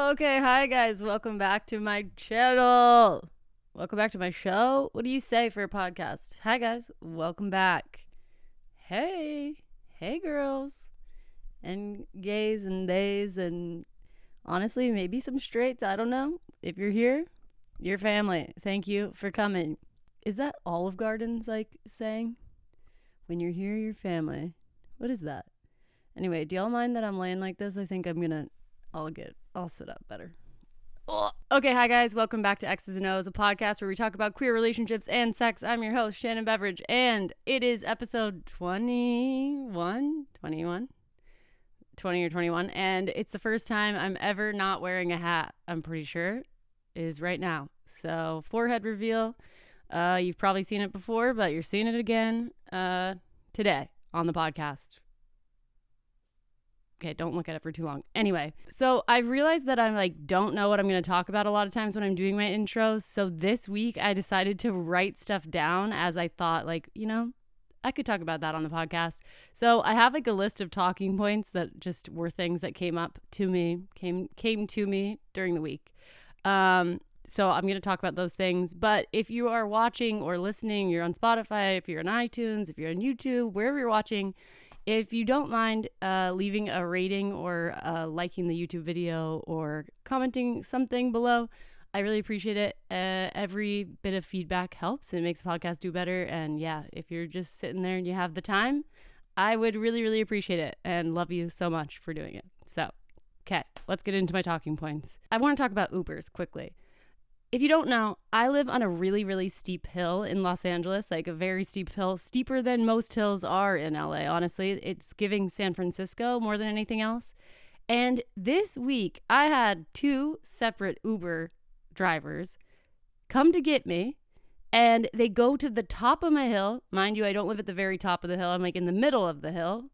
Okay, hi guys. Welcome back to my channel. Welcome back to my show. What do you say for a podcast? Hi guys, welcome back. Hey girls and gays and theys and honestly maybe some straights. I don't know. If you're here, your family. Thank you for coming. Is that Olive Garden's like saying? When you're here, your family. What is that? Anyway, do y'all mind that I'm laying like this? I think I'll sit up better. Ugh. Okay, hi guys. Welcome back to X's and O's, a podcast where we talk about queer relationships and sex. I'm your host, Shannon Beveridge, and it is episode 20 or 21, and it's the first time I'm ever not wearing a hat, I'm pretty sure, is right now. So, forehead reveal. You've probably seen it before, but you're seeing it again today on the podcast. Okay, don't look at it for too long. Anyway, so I've realized that I don't know what I'm going to talk about a lot of times when I'm doing my intros. So this week I decided to write stuff down as I thought I could talk about that on the podcast. So I have a list of talking points that just were things that came to me during the week. So I'm going to talk about those things. But if you are watching or listening, you're on Spotify, if you're on iTunes, if you're on YouTube, wherever you're watching, if you don't mind leaving a rating or liking the YouTube video or commenting something below, I really appreciate it. Every bit of feedback helps. It makes the podcast do better. And yeah, if you're just sitting there and you have the time, I would really, really appreciate it and love you so much for doing it. So, okay, let's get into my talking points. I want to talk about Ubers quickly. If you don't know, I live on a really, really steep hill in Los Angeles, like a very steep hill, steeper than most hills are in LA, honestly. It's giving San Francisco more than anything else. And this week, I had two separate Uber drivers come to get me, and they go to the top of my hill. Mind you, I don't live at the very top of the hill. I'm in the middle of the hill,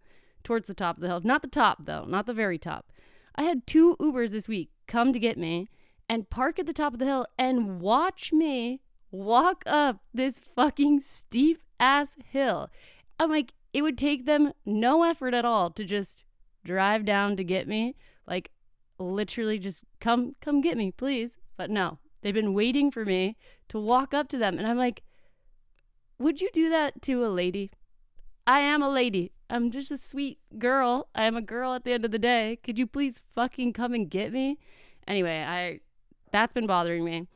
towards the top of the hill. Not the top, though, not the very top. I had two Ubers this week come to get me and park at the top of the hill and watch me walk up this fucking steep ass hill. I'm it would take them no effort at all to just drive down to get me. Literally just come get me, please. But no, they've been waiting for me to walk up to them. And I'm would you do that to a lady? I am a lady. I'm just a sweet girl. I am a girl at the end of the day. Could you please fucking come and get me? Anyway, that's been bothering me,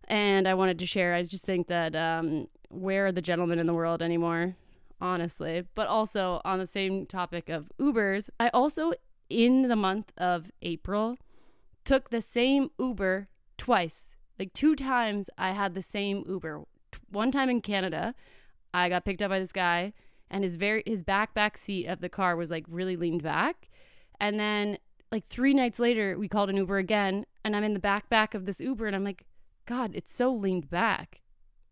and I wanted to share. I just think that where are the gentlemen in the world anymore, honestly? But also on the same topic of Ubers, I also, in the month of April, took the same Uber twice. 2 times I had the same Uber. One time in Canada, I got picked up by this guy, and his back seat of the car was really leaned back, and then 3 nights later, we called an Uber again, and I'm in the back of this Uber, and I'm God, it's so leaned back.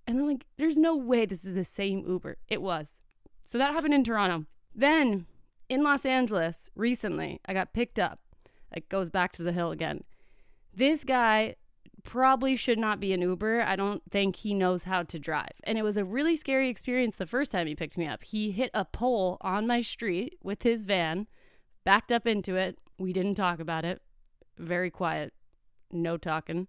And I'm there's no way this is the same Uber. It was. So that happened in Toronto. Then, in Los Angeles, recently, I got picked up. It goes back to the hill again. This guy probably should not be an Uber. I don't think he knows how to drive. And it was a really scary experience the first time he picked me up. He hit a pole on my street with his van, backed up into it. We didn't talk about it. Very quiet. No talking.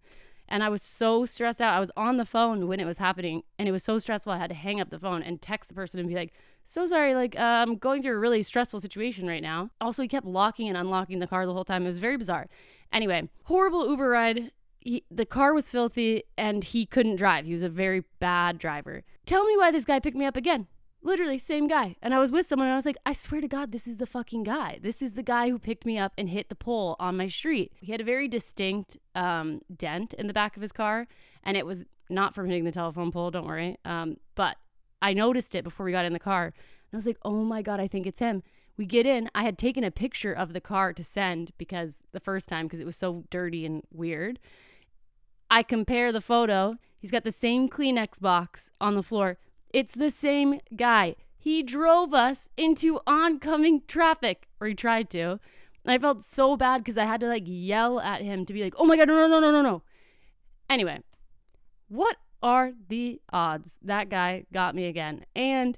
And I was so stressed out. I was on the phone when it was happening, and it was so stressful. I had to hang up the phone and text the person and be so sorry, I'm going through a really stressful situation right now. Also, he kept locking and unlocking the car the whole time. It was very bizarre. Anyway, horrible Uber ride. The car was filthy, and he couldn't drive. He was a very bad driver. Tell me why this guy picked me up again. Literally, same guy. And I was with someone, and I was I swear to God, this is the fucking guy. This is the guy who picked me up and hit the pole on my street. He had a very distinct dent in the back of his car, and it was not from hitting the telephone pole, don't worry. But I noticed it before we got in the car. And I was oh my God, I think it's him. We get in. I had taken a picture of the car to send because it was so dirty and weird. I compare the photo. He's got the same Kleenex box on the floor. It's the same guy. He drove us into oncoming traffic, or he tried to. And I felt so bad because I had to yell at him to be oh my God, no. Anyway, what are the odds that guy got me again? And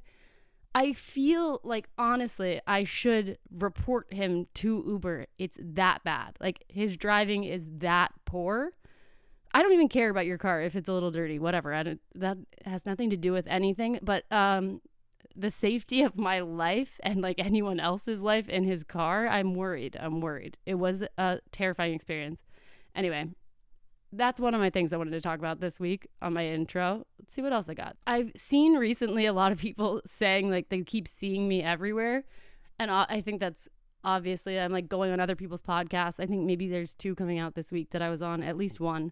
I feel like, honestly, I should report him to Uber. It's that bad. Like, his driving is that poor. I don't even care about your car if it's a little dirty, whatever. That has nothing to do with anything, but the safety of my life and like anyone else's life in his car, I'm worried. It was a terrifying experience. Anyway, that's one of my things I wanted to talk about this week on my intro. Let's see what else I got. I've seen recently a lot of people saying like they keep seeing me everywhere. And I think that's obviously, I'm like going on other people's podcasts. I think maybe there's 2 coming out this week that I was on, at least one.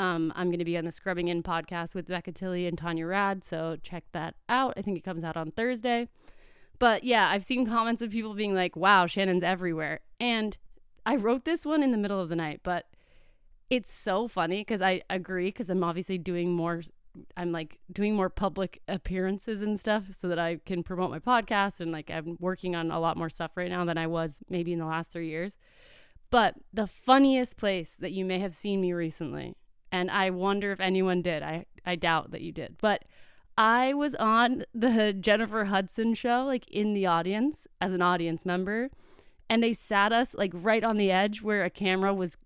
I'm going to be on the Scrubbing In podcast with Becca Tilley and Tanya Rad. So check that out. I think it comes out on Thursday. But yeah, I've seen comments of people being like, wow, Shannon's everywhere. And I wrote this one in the middle of the night, but it's so funny because I agree, because I'm obviously doing more public appearances and stuff so that I can promote my podcast. And like I'm working on a lot more stuff right now than I was maybe in the last 3 years. But the funniest place that you may have seen me recently, and I wonder if anyone did, I doubt that you did, but I was on the Jennifer Hudson show, like in the audience as an audience member, and they sat us like right on the edge where a camera was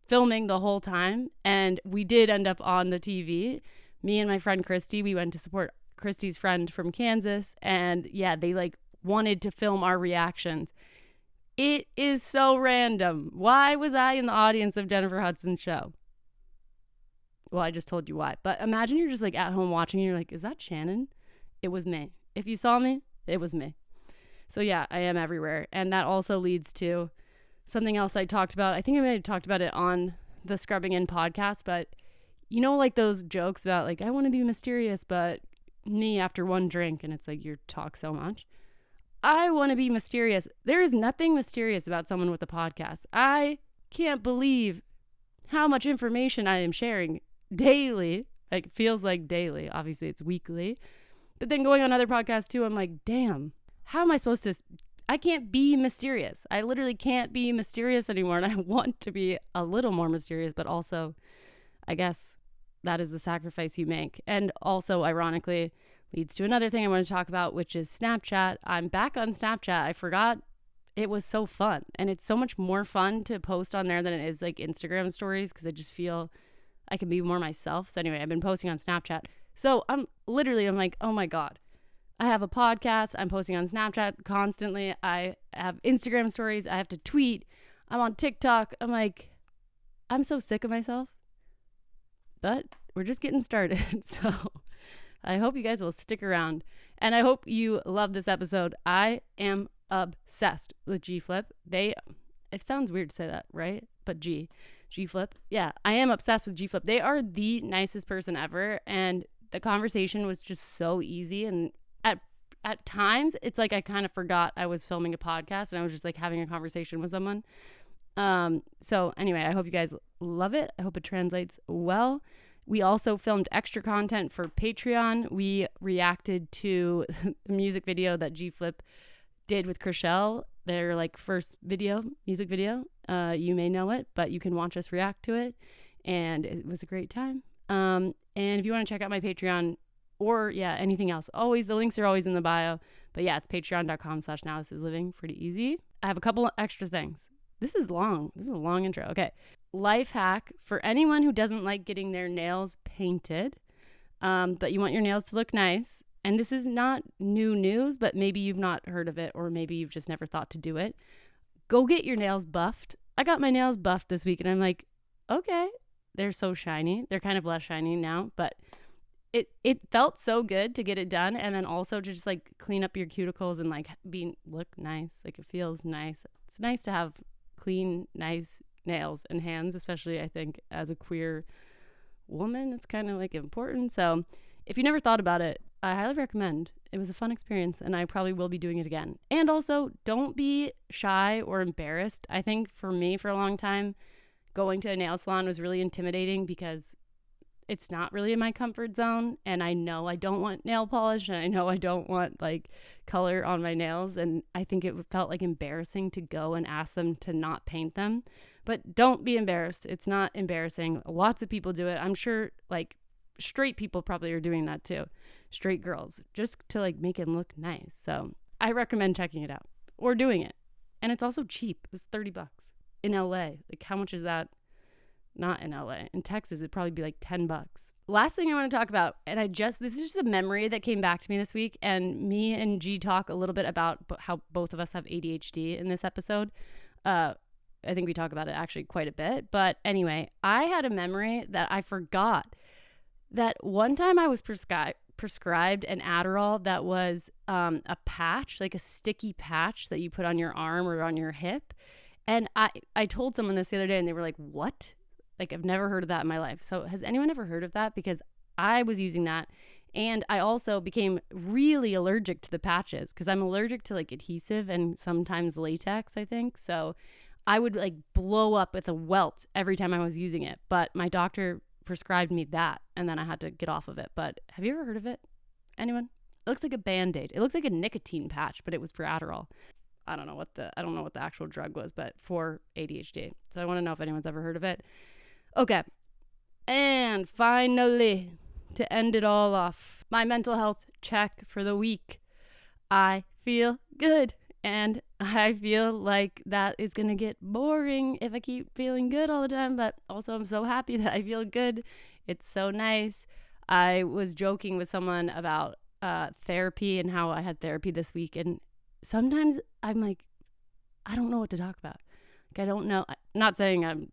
filming the whole time. And we did end up on the TV. Me and my friend Christy, we went to support Christy's friend from Kansas. And yeah, they like wanted to film our reactions. It is so random. Why was I in the audience of Jennifer Hudson's show? Well, I just told you why. But imagine you're just like at home watching and you're like, is that Shannon? It was me. If you saw me, it was me. So yeah, I am everywhere. And that also leads to something else I talked about. I think I may have talked about it on the Scrubbing In podcast, but you know, like those jokes about like, I want to be mysterious, but me after one drink, and it's like, you talk so much. I want to be mysterious. There is nothing mysterious about someone with a podcast. I can't believe how much information I am sharing daily. Like, feels like daily. Obviously, it's weekly. But then going on other podcasts too, I'm like, damn, how am I supposed to... I can't be mysterious. I literally can't be mysterious anymore. And I want to be a little more mysterious, but also, I guess that is the sacrifice you make. And also, ironically, leads to another thing I want to talk about, which is Snapchat. I'm back on Snapchat. I forgot it was so fun. And it's so much more fun to post on there than it is like Instagram stories, because I just feel I can be more myself. So anyway, I've been posting on Snapchat. So I'm like, oh my God. I have a podcast. I'm posting on Snapchat constantly. I have Instagram stories. I have to tweet. I'm on TikTok. I'm like, I'm so sick of myself. But we're just getting started. So I hope you guys will stick around. And I hope you love this episode. I am obsessed with G Flip. It sounds weird to say that, right? But G Flip. Yeah, I am obsessed with G Flip. They are the nicest person ever. And the conversation was just so easy. And at times, it's like I kind of forgot I was filming a podcast and I was just like having a conversation with someone. So anyway, I hope you guys love it. I hope it translates well. We also filmed extra content for Patreon. We reacted to the music video that G Flip did with Chriselle, their like first music video. You may know it, but you can watch us react to it. And it was a great time. And if you want to check out my Patreon, or yeah, anything else, always, the links are always in the bio. But yeah, it's patreon.com/nowthisisliving. Pretty easy. I have a couple of extra things. This is long. This is a long intro. Okay. Life hack for anyone who doesn't like getting their nails painted, but you want your nails to look nice. And this is not new news, but maybe you've not heard of it, or maybe you've just never thought to do it. Go get your nails buffed. I got my nails buffed this week and I'm like, okay, they're so shiny. They're kind of less shiny now, but it felt so good to get it done, and then also to just like clean up your cuticles and like look nice. Like, it feels nice. It's nice to have clean, nice nails and hands, especially I think as a queer woman, it's kind of like important. So if you never thought about it, I highly recommend. It was a fun experience and I probably will be doing it again. And also, don't be shy or embarrassed. I think for me, for a long time, going to a nail salon was really intimidating because it's not really in my comfort zone, and I know I don't want nail polish, and I know I don't want like color on my nails, and I think it felt like embarrassing to go and ask them to not paint them. But don't be embarrassed. It's not embarrassing. Lots of people do it. I'm sure like straight people probably are doing that too. Straight girls, just to like make it look nice. So I recommend checking it out or doing it. And it's also cheap. It was $30 in LA. Like, how much is that? Not in LA. In Texas, it'd probably be like $10. Last thing I want to talk about, and this is just a memory that came back to me this week, and me and G talk a little bit about how both of us have ADHD in this episode. I think we talk about it actually quite a bit. But anyway, I had a memory that I forgot that one time I was prescribed an Adderall that was a patch, like a sticky patch that you put on your arm or on your hip. And I told someone this the other day and they were like, what? Like, I've never heard of that in my life. So has anyone ever heard of that? Because I was using that. And I also became really allergic to the patches because I'm allergic to like adhesive and sometimes latex, I think. So I would like blow up with a welt every time I was using it. But my doctor prescribed me that and then I had to get off of it. But have you ever heard of it? Anyone? It looks like a Band-Aid. It looks like a nicotine patch, but it was for Adderall. I don't know what the actual drug was, but for ADHD. So I want to know if anyone's ever heard of it. Okay. And finally, to end it all off, my mental health check for the week. I feel good. And I feel like that is going to get boring if I keep feeling good all the time. But also, I'm so happy that I feel good. It's so nice. I was joking with someone about therapy and how I had therapy this week. And sometimes I'm like, I don't know what to talk about. Like, I don't know. I'm not saying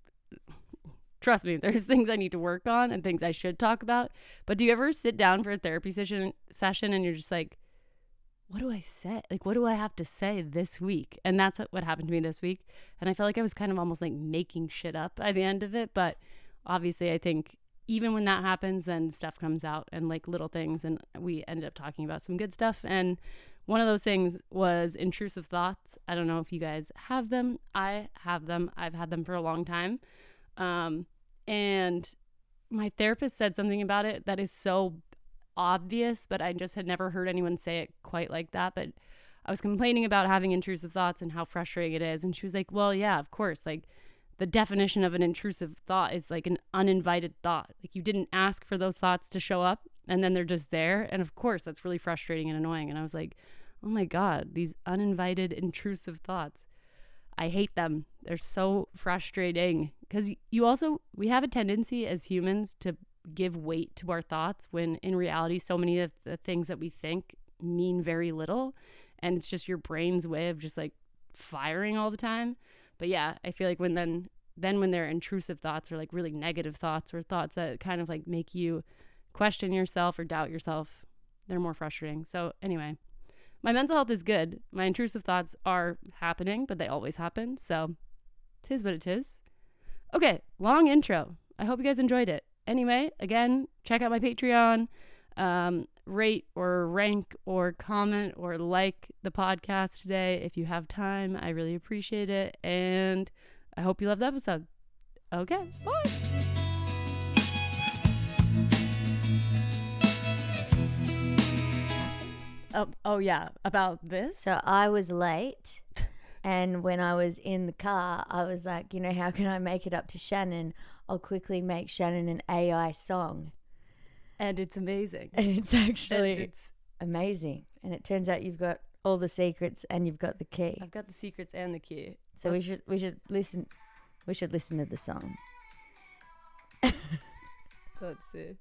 trust me, there's things I need to work on and things I should talk about. But do you ever sit down for a therapy session and you're just like, what do I say? Like, what do I have to say this week? And that's what happened to me this week. And I felt like I was kind of almost like making shit up by the end of it. But obviously, I think even when that happens, then stuff comes out and like little things. And we ended up talking about some good stuff. And one of those things was intrusive thoughts. I don't know if you guys have them. I have them. I've had them for a long time. And my therapist said something about it that is so obvious, but I just had never heard anyone say it quite like that. But I was complaining about having intrusive thoughts and how frustrating it is. And she was like, well, yeah, of course. Like, the definition of an intrusive thought is like an uninvited thought. Like, you didn't ask for those thoughts to show up and then they're just there. And of course, that's really frustrating and annoying. And I was like, oh my God, these uninvited intrusive thoughts. I hate them. They're so frustrating because we have a tendency as humans to give weight to our thoughts when in reality, so many of the things that we think mean very little. And it's just your brain's way of just like firing all the time. But yeah, I feel like when they're intrusive thoughts or like really negative thoughts or thoughts that kind of like make you question yourself or doubt yourself, they're more frustrating. So anyway, my mental health is good. My intrusive thoughts are happening, but they always happen. So 'tis what it is. Okay, long intro. I hope you guys enjoyed it. Anyway, again, check out my Patreon. Rate or rank or comment or like the podcast today if you have time. I really appreciate it. And I hope you loved the episode. Okay, bye. Oh yeah, about this. So I was late, and when I was in the car, I was like, how can I make it up to Shannon? I'll quickly make Shannon an AI song. And it's amazing. And it's actually amazing. And it turns out you've got all the secrets and you've got the key. I've got the secrets and the key. So we should listen. We should listen to the song. Let's see.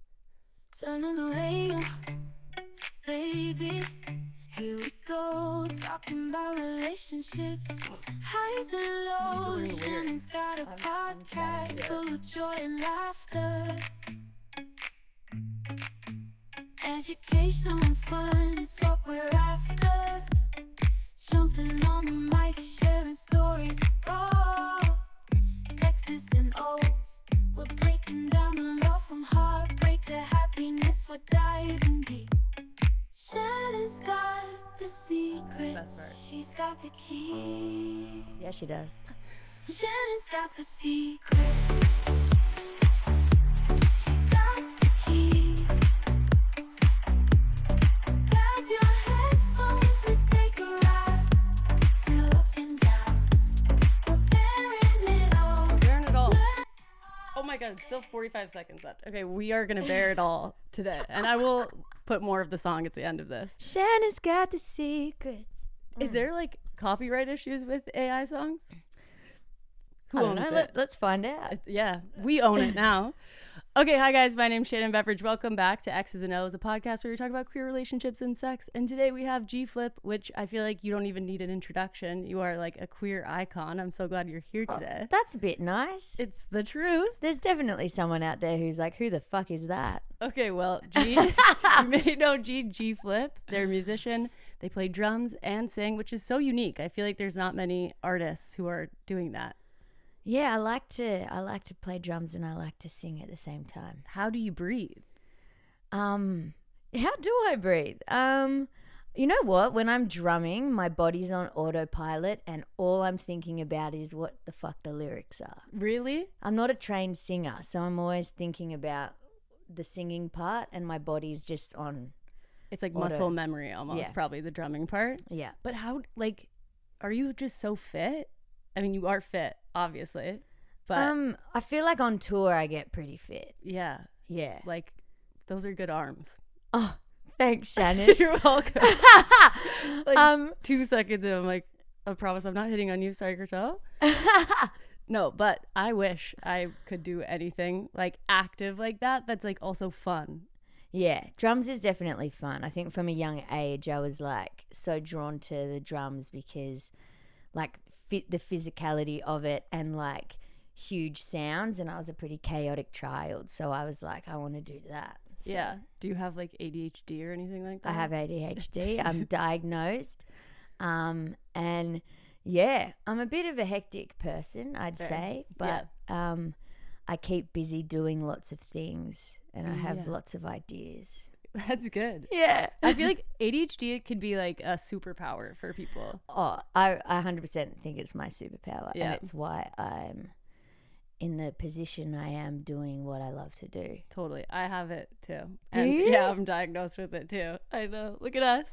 Turning the radio, baby. Here we go, talking about relationships, highs and lows. Shannon's got a podcast full of joy and laughter. Education and fun is what we're after. Jumping on the mic, sharing stories raw. X's and O's, we're breaking down the law from heartbreak to happiness. We're diving deep. Shannon's got the secrets. She's got the key. Yeah, she does. Shannon's got the secrets. She's got the key. Grab your headphones, let's take a ride. Feel ups and downs. We're bearing it all. Bearing it all. Oh my God, still 45 seconds left. Okay, we are going to bear it all today. And I will put more of the song at the end of this. Shannon's got the secrets. Is there like copyright issues with AI songs? Who I don't owns know. it? Let's find out. Yeah, we own it now. Okay, hi guys, my name's Shannon Beveridge. Welcome back to X's and O's, a podcast where we talk about queer relationships and sex. And today we have G Flip, which I feel like you don't even need an introduction. You are like a queer icon. I'm so glad you're here today. That's a bit nice. It's the truth. There's definitely someone out there who's like, who the fuck is that? Okay, well, G, you may know G Flip. They're a musician. They play drums and sing, which is so unique. I feel like there's not many artists who are doing that. Yeah, I like to play drums and I like to sing at the same time. How do you breathe? How do I breathe? You know what? When I'm drumming, my body's on autopilot and all I'm thinking about is what the fuck the lyrics are. Really? I'm not a trained singer, so I'm always thinking about the singing part and my body's just on. It's like Auto. muscle memory almost, Yeah. probably the drumming part. Yeah. But how, like, are you just so fit? I mean, you are fit, obviously. But I feel like on tour I get pretty fit. yeah, Yeah. like, those are good arms. Oh, thanks, Shannon. You're welcome. Like, 2 seconds and I'm like, I promise I'm not hitting on you. Sorry, Kertel. No, but I wish I could do anything like active like that. That's like also fun. Yeah, drums is definitely fun. I think from a young age I was like so drawn to the drums because like the physicality of it and like huge sounds, and I was a pretty chaotic child, so I was like, I want to do that. So Yeah. Do you have like ADHD or anything like that? I have ADHD. I'm diagnosed. And yeah, I'm a bit of a hectic person, I'd Fair. say, but I keep busy doing lots of things and I have Yeah. lots of ideas. That's good. Yeah. I feel like ADHD could be like a superpower for people. Oh, I 100% think it's my superpower, Yeah. and it's why I'm in the position I am doing what I love to do. Totally. I have it too. Do And you? yeah, I'm diagnosed with it too. I know. Look at us.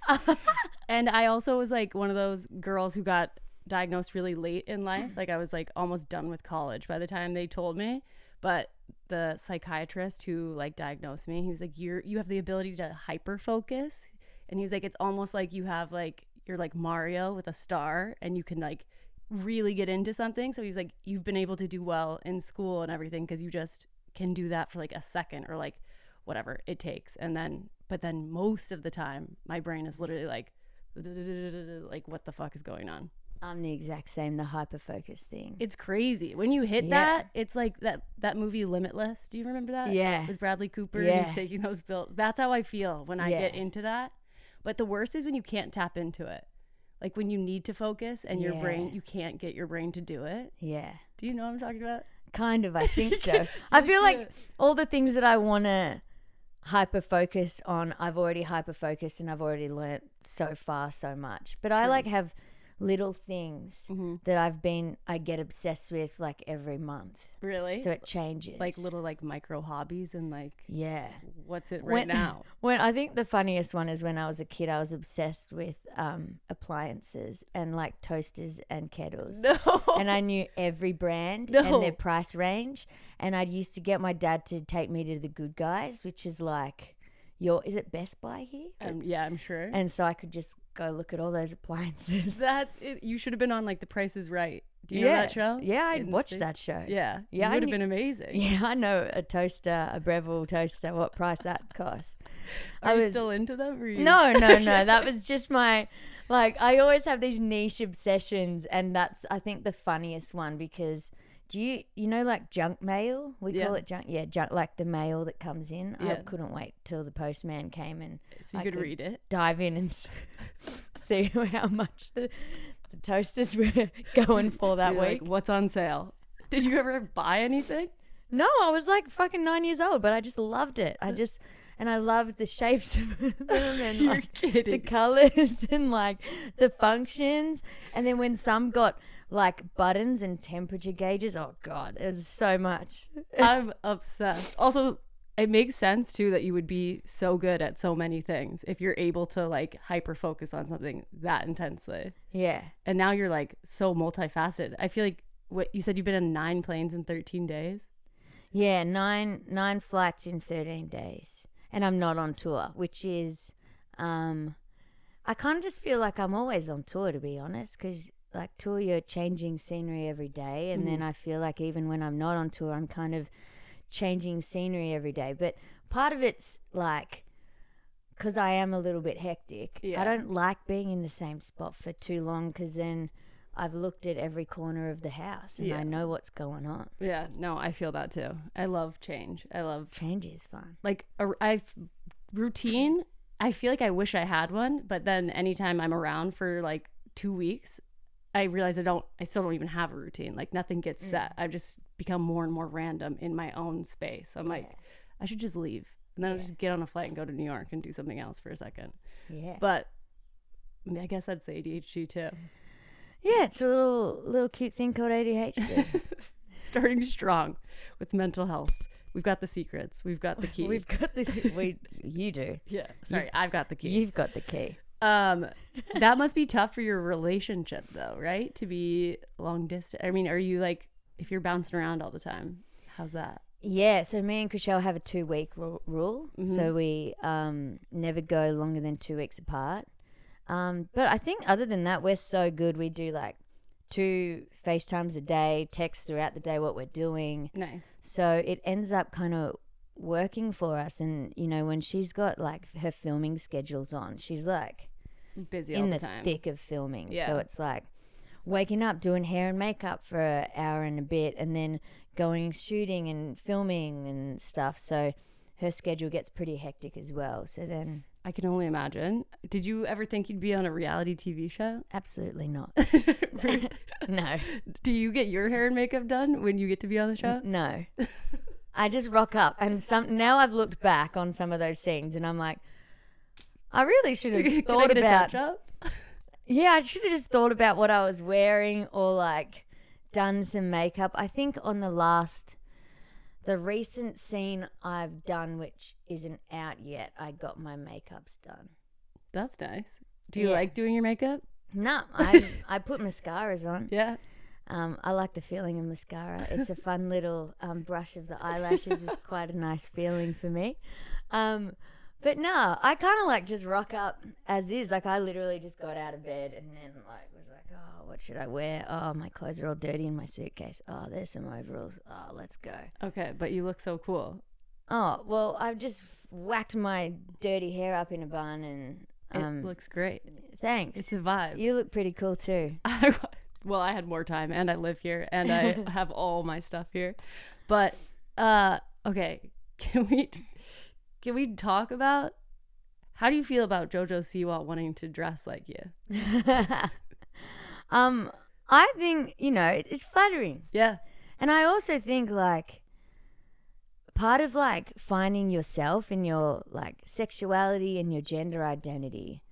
And I also was like one of those girls who got diagnosed really late in life. Like I was like almost done with college by the time they told me. But the psychiatrist who like diagnosed me, he was like, you have the ability to hyper focus. And he was like, it's almost like you have like, you're like Mario with a star and you can like really get into something. So he's like, you've been able to do well in school and everything because you just can do that for like a second or like whatever it takes. And then, but then most of the time my brain is literally like what the fuck is going on? I'm the exact same, the hyper focus thing. It's crazy. When you hit Yeah. that, it's like that movie Limitless. Do you remember that? Yeah. With Bradley Cooper. Yeah. He's taking those pills. That's how I feel when I Yeah. get into that. But the worst is when you can't tap into it. Like when you need to focus and your brain, Yeah. you can't get your brain to do it. Yeah. Do you know what I'm talking about? Kind of, I think so. I feel like all the things that I want to hyper focus on, I've already hyper focused and I've already learnt so far so much. But I like have little things that I get obsessed with like every month. Really? So it changes. Like little like micro hobbies and like Yeah. what's it right now? When I think the funniest one is when I was a kid, I was obsessed with appliances and like toasters and kettles. No. And I knew every brand No. and their price range. And I used to get my dad to take me to the Good Guys, which is like is it Best Buy here? Yeah, I'm sure. And so I could just go look at all those appliances. That's it. You should have been on like The Price is Right. Do you know that show? Yeah, I'd In the watched States? that show. Yeah. Yeah, It I would have knew- been amazing. Yeah, I know a toaster, a Breville toaster, what price that costs. Are I you was- still into them? Or you... No. That was just my, like, I always have these niche obsessions, and that's, I think, the funniest one because you know, like junk mail? We Yeah. call it junk. Yeah, junk, like the mail that comes in. I Yeah. couldn't wait till the postman came and So you I could could read it. dive in and see how much the toasters were going for that You're week. like, what's on sale? Did you ever buy anything? No, I was like fucking 9 years old, but I just loved it. And I loved the shapes of them and You're like, kidding. the colors and like the functions. And then when some got like buttons and temperature gauges, oh God, it was so much. I'm obsessed. Also, it makes sense too that you would be so good at so many things if you're able to like hyper focus on something that intensely. Yeah. And now you're like so multifaceted. I feel like what you said, you've been on 9 planes in 13 days. Yeah, nine flights in 13 days. And I'm not on tour, which is, I kind of just feel like I'm always on tour, to be honest, because like tour, you're changing scenery every day. And then I feel like even when I'm not on tour, I'm kind of changing scenery every day. But part of it's like, because I am a little bit hectic, I don't like being in the same spot for too long, because then I've looked at every corner of the house and I know what's going on. Yeah, no, I feel that too. I love change. Change is fun. Like routine. I feel like I wish I had one, but then anytime I'm around for like 2 weeks, I realize I still don't even have a routine. Like nothing gets set. I've just become more and more random in my own space. I'm like, I should just leave. And then I'll just get on a flight and go to New York and do something else for a second. Yeah. But I guess that's ADHD too. Yeah, it's a little cute thing called ADHD. Starting strong with mental health. We've got the secrets. We've got the key. We've got the you do. Yeah. Sorry, I've got the key. You've got the key. That must be tough for your relationship though, right? To be long distance. I mean, are you like, if you're bouncing around all the time, how's that? Yeah, so me and Kushel have a 2-week rule. So we never go longer than 2 weeks apart. But I think other than that, we're so good. We do like 2 FaceTimes a day, text throughout the day what we're doing. Nice. So it ends up kind of working for us. And, you know, when she's got like her filming schedules on, she's like busy in all the time. thick of filming. Yeah. So it's like waking up, doing hair and makeup for an hour and a bit, and then going shooting and filming and stuff. So her schedule gets pretty hectic as well. So then I can only imagine. Did you ever think you'd be on a reality TV show? absolutely not. No. Do you get your hair and makeup done when you get to be on the show? No. I just rock up, and now I've looked back on some of those scenes and I'm like, I really should have Can I thought get a about touch-up? Yeah, I should have just thought about what I was wearing, or like done some makeup. I think on the recent scene I've done, which isn't out yet, I got my makeups done. That's nice. Do you like doing your makeup? No, I put mascaras on. Yeah. I like the feeling of mascara. It's a fun little brush of the eyelashes. Is quite a nice feeling for me. But no, I kind of like just rock up as is. Like I literally just got out of bed and then like was like, oh, what should I wear? Oh, my clothes are all dirty in my suitcase. Oh, there's some overalls. Oh, let's go. Okay, but you look so cool. Oh, well, I've just whacked my dirty hair up in a bun and It looks great. Thanks. It's a vibe. You look pretty cool too. Well, I had more time and I live here and I have all my stuff here. But okay, can we talk about, how do you feel about JoJo Siwa wanting to dress like you? I think, it's flattering. Yeah. And I also think like part of like finding yourself in your like sexuality and your gender identity,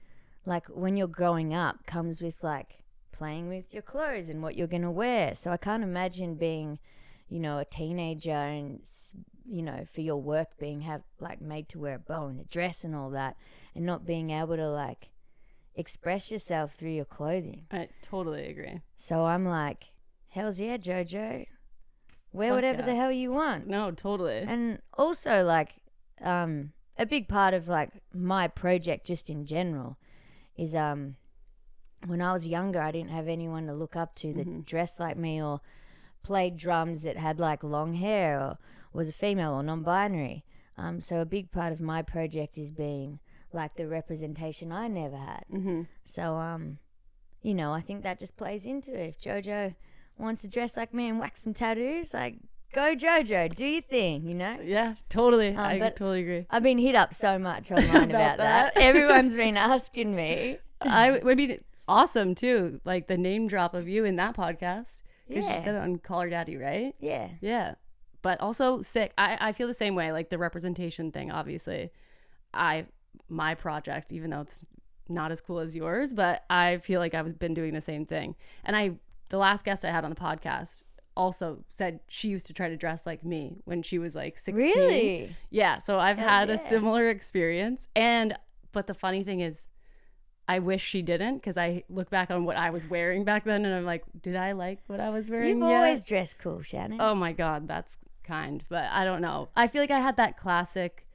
like when you're growing up, comes with like playing with your clothes and what you're going to wear. So I can't imagine being, a teenager and, for your work like made to wear a bow and a dress and all that, and not being able to like express yourself through your clothing. I totally agree. So I'm like, hell's yeah, JoJo. Wear Fuck whatever yeah. the hell you want. No, totally. And also like a big part of like my project just in general is when I was younger, I didn't have anyone to look up to that dressed like me or played drums that had like long hair or was a female or non-binary. So a big part of my project is being like the representation I never had. So, I think that just plays into it. If JoJo wants to dress like me and whack some tattoos, like, go JoJo, do your thing, Yeah, totally. I totally agree. I've been hit up so much online about that. Everyone's been asking me. I mean, awesome too. Like the name drop of you in that podcast. Because you said it on Call Her Daddy, right? Yeah. Yeah. But also sick. I feel the same way. Like the representation thing, obviously. My project, even though it's not as cool as yours, but I feel like I've been doing the same thing. And the last guest I had on the podcast also said she used to try to dress like me when she was like 16. Really? Yeah. So I've had a similar experience. But the funny thing is, I wish she didn't, because I look back on what I was wearing back then and I'm like, did I like what I was wearing? You've always dressed cool, Shannon. Oh my God, that's kind, but I don't know. I feel like I had that classic,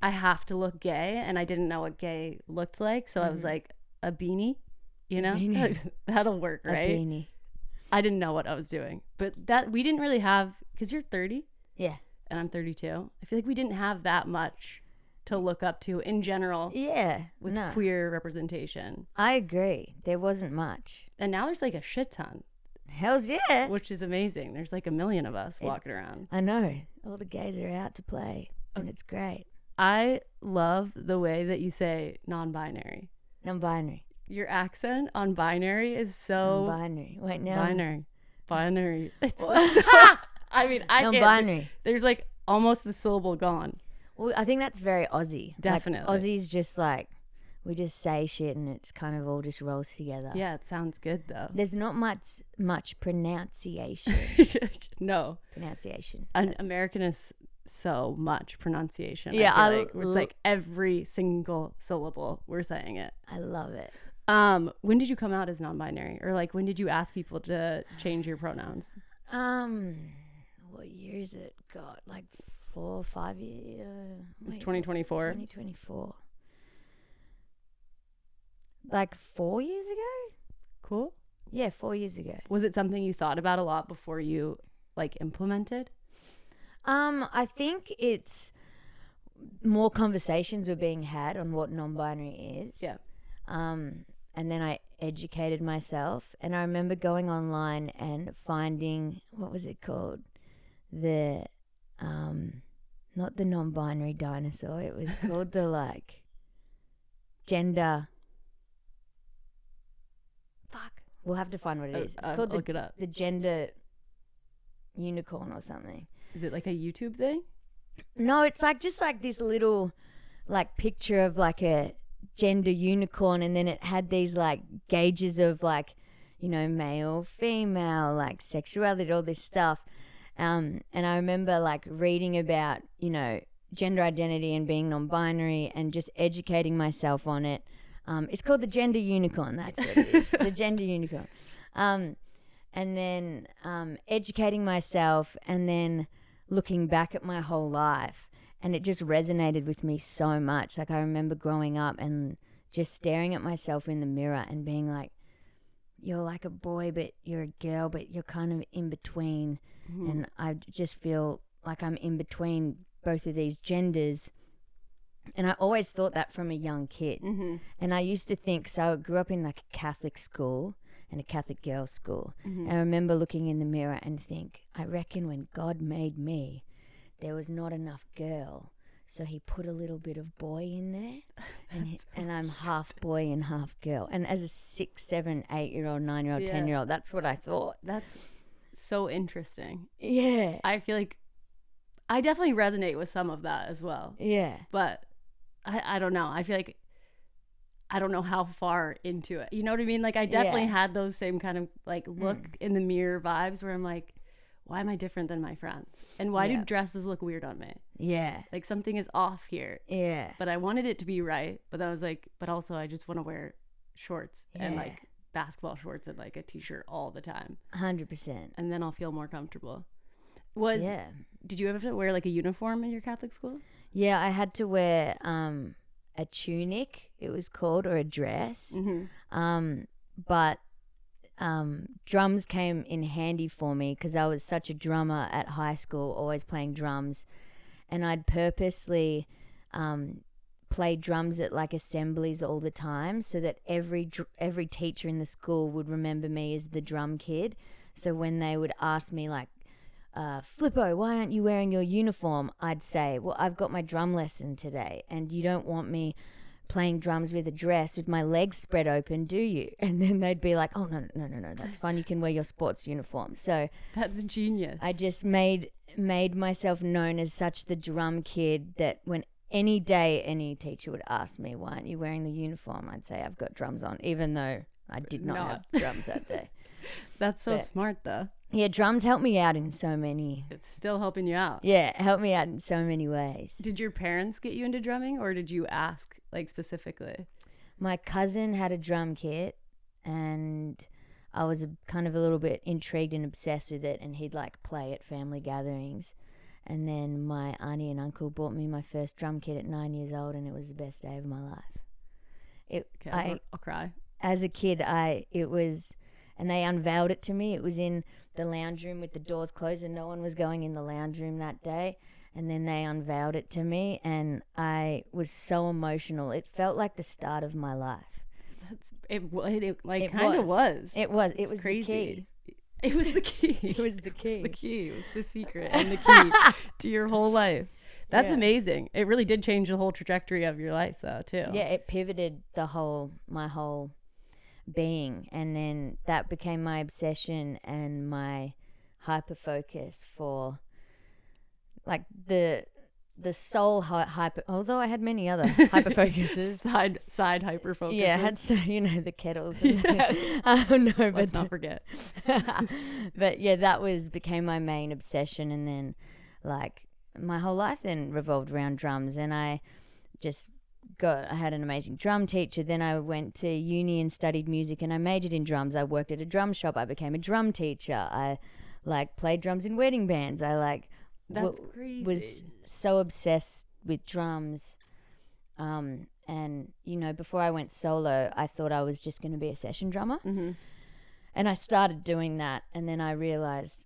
I have to look gay, and I didn't know what gay looked like. So I was like, a beanie, you know? That'll work, right? A beanie. I didn't know what I was doing. But that we didn't really have, because you're 30 Yeah. and I'm 32. I feel like we didn't have that much to look up to in general Yeah. with No. queer representation. I agree. There wasn't much. And now there's like a shit ton, Hells yeah. which is amazing. There's like a million of us walking around. I know. All the gays are out to play, and it's great. I love the way that you say non-binary. Non-binary. Your accent on binary is so Non-binary. Wait, no. binary. It's so, I mean, I can't. Non-binary. There's like almost the syllable gone. Well, I think that's very Aussie. Definitely. Like, Aussies just like, we just say shit and it's kind of all just rolls together. Yeah, it sounds good though. There's not much pronunciation. No. Pronunciation. An American is so much pronunciation. Yeah, I feel like it's like every single syllable we're saying it. I love it. When did you come out as non-binary, or like when did you ask people to change your pronouns? What year is it? God, like 4 or 5 years. It's 2024. 2024. Like 4 years ago? Cool. Yeah, 4 years ago. Was it something you thought about a lot before you like implemented? I think it's more conversations were being had on what non-binary is. Yeah. And then I educated myself, and I remember going online and finding, what was it called? The not the non-binary dinosaur. It was called the like gender. Fuck. We'll have to find what it is. It's called look it up. the gender unicorn or something. Is it like a YouTube thing? No, it's like just like this little like picture of like a gender unicorn, and then it had these like gauges of like, you know, male, female, like sexuality, all this stuff. And I remember like reading about, you know, gender identity and being non-binary and just educating myself on it. It's called the gender unicorn. That's what it is. The gender unicorn. And then educating myself, and then looking back at my whole life, and it just resonated with me so much. Like I remember growing up and just staring at myself in the mirror and being like, you're like a boy, but you're a girl, but you're kind of in between. Mm-hmm. And I just feel like I'm in between both of these genders. And I always thought that from a young kid. Mm-hmm. And I used to think, so I grew up in like a Catholic school and a Catholic girls' school. Mm-hmm. And I remember looking in the mirror and think, I reckon when God made me, there was not enough girl. So he put a little bit of boy in there, and I'm half boy and half girl. And as a 6, 7, 8-year-old, 9-year-old, 10-year-old, that's what I thought. That's so interesting. Yeah. I feel like I definitely resonate with some of that as well. Yeah. But I don't know. I feel like I don't know how far into it. You know what I mean? Like I definitely had those same kind of like look in the mirror vibes where I'm like, why am I different than my friends? And why do dresses look weird on me? Yeah. Like something is off here. Yeah. But I wanted it to be right. But I was like, but also I just want to wear shorts and like basketball shorts and like a t-shirt all the time. 100%. And then I'll feel more comfortable. Did you ever have to wear like a uniform in your Catholic school? Yeah, I had to wear a tunic, it was called, or a dress. Mm-hmm. But drums came in handy for me because I was such a drummer at high school, always playing drums, and I'd purposely play drums at like assemblies all the time so that every teacher in the school would remember me as the drum kid. So when they would ask me like, Flippo, why aren't you wearing your uniform? I'd say, well, I've got my drum lesson today, and you don't want me playing drums with a dress with my legs spread open, do you? And then they'd be like, oh, no, that's fine. You can wear your sports uniform. So that's genius. I just made myself known as such the drum kid that when any day any teacher would ask me, why aren't you wearing the uniform? I'd say, I've got drums on, even though I did not have drums that day. That's so smart, though. Yeah, drums help me out in so many. It's still helping you out. Yeah, help me out in so many ways. Did your parents get you into drumming, or did you ask, like, specifically? My cousin had a drum kit, and I was kind of a little bit intrigued and obsessed with it, and he'd, like, play at family gatherings. And then my auntie and uncle bought me my first drum kit at 9 years old, and it was the best day of my life. I'll cry. As a kid, and they unveiled it to me. It was in the lounge room with the doors closed, and no one was going in the lounge room that day. And then they unveiled it to me, and I was so emotional. It felt like the start of my life. It kind of was. It was. It was crazy. The key. It was the key. It was the key. It was the key. It was the secret and the key to your whole life. That's amazing. It really did change the whole trajectory of your life, though, too. Yeah, it pivoted my whole being, and then that became my obsession and my hyper focus for like the soul hyper. Although I had many other hyper focuses, side hyper focuses. Yeah, I had the kettles. And Let's not forget. But yeah, that became my main obsession, and then like my whole life then revolved around drums, and I had an amazing drum teacher. Then I went to uni and studied music, and I majored in drums. I worked at a drum shop. I became a drum teacher. I played drums in wedding bands. That's crazy. Was so obsessed with drums. And before I went solo, I thought I was just going to be a session drummer. Mm-hmm. And I started doing that, and then I realized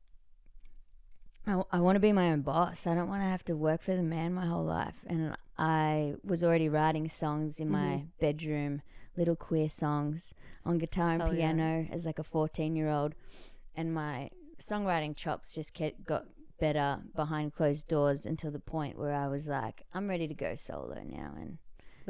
I want to be my own boss. I don't want to have to work for the man my whole life. And I was already writing songs in my bedroom, little queer songs on guitar and piano as like a 14-year-old. And my songwriting chops just got better behind closed doors until the point where I was like, I'm ready to go solo now and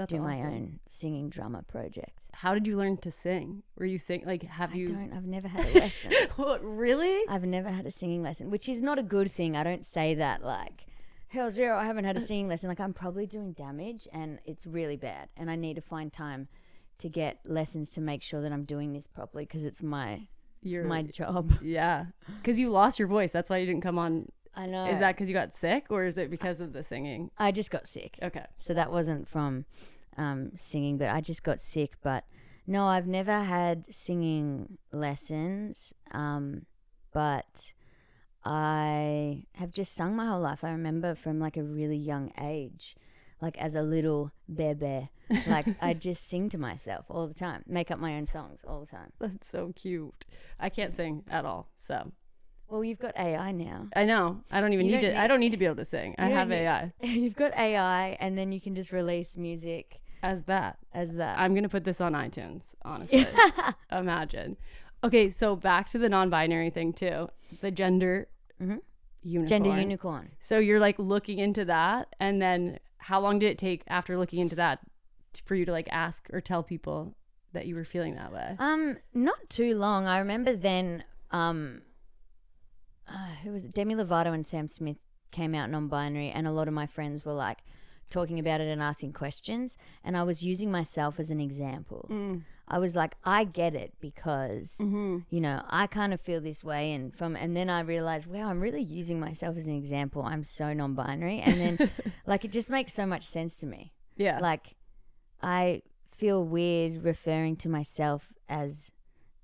do my own singing drummer project. How did you learn to sing? Were you I've never had a lesson. What, really? I've never had a singing lesson, which is not a good thing. I don't say that like, hell zero, I haven't had a singing lesson. Like, I'm probably doing damage, and it's really bad. And I need to find time to get lessons to make sure that I'm doing this properly, because it's my job. Yeah. Because you lost your voice. That's why you didn't come on. I know. Is that because you got sick, or is it because of the singing? I just got sick. Okay. So that wasn't from singing, but I just got sick. But no, I've never had singing lessons, but I have just sung my whole life. I remember from like a really young age, like as a little bebe, like I just sing to myself all the time, make up my own songs all the time. That's so cute. I can't sing at all, so. Well, you've got AI now. I know. I don't even need to. I don't need to be able to sing. I have AI. You've got AI, and then you can just release music as that. I'm gonna put this on iTunes. Honestly, imagine. Okay, so back to the non-binary thing too. The gender unicorn. Gender unicorn. So you're like looking into that, and then how long did it take after looking into that for you to like ask or tell people that you were feeling that way? Not too long. I remember then. Who was it? Demi Lovato and Sam Smith came out non-binary, and a lot of my friends were like talking about it and asking questions, and I was using myself as an example. I was like, I get it, because I kind of feel this way, and then I realized, wow, I'm really using myself as an example. I'm so non-binary, and then like it just makes so much sense to me. Yeah, like I feel weird referring to myself as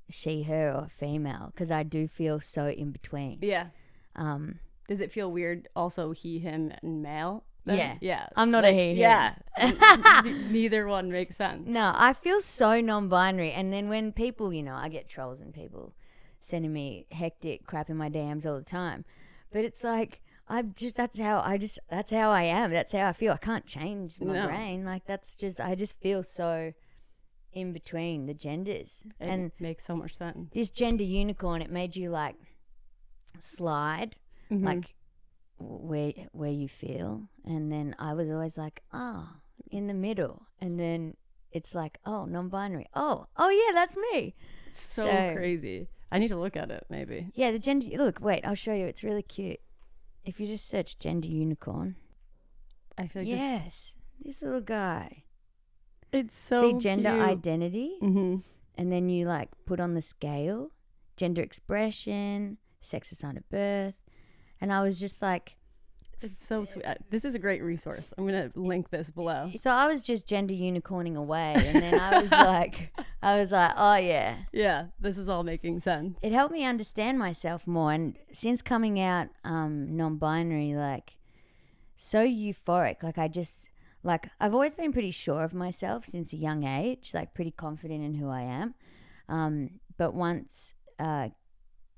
she, her, or female, because I do feel so in between. Yeah. Does it feel weird also he, him, and male then? Yeah. Yeah. I'm not a he, yeah. Neither one makes sense. No, I feel so non-binary, and then when people, I get trolls and people sending me hectic crap in my DMs all the time, but it's like that's how I am. That's how I feel. I can't change my brain. Like I just feel so in between the genders. And makes so much sense. This gender unicorn, it made you like slide like where you feel, and then I was always like, in the middle, and then it's like, non-binary, oh yeah, that's me. So crazy. I need to look at it maybe. Yeah, the gender, look, wait, I'll show you. It's really cute. If you just search gender unicorn, I feel like this little guy. It's so See gender cute. Identity, and then you like put on the scale, gender expression, sex assigned at birth, and I was just like, it's so sweet. This is a great resource. I'm gonna link this below. So I was just gender unicorning away, and then I was like, I was like, oh yeah. Yeah, this is all making sense. It helped me understand myself more. And since coming out non-binary, like, so euphoric. Like, I've always been pretty sure of myself since a young age, like pretty confident in who I am. But once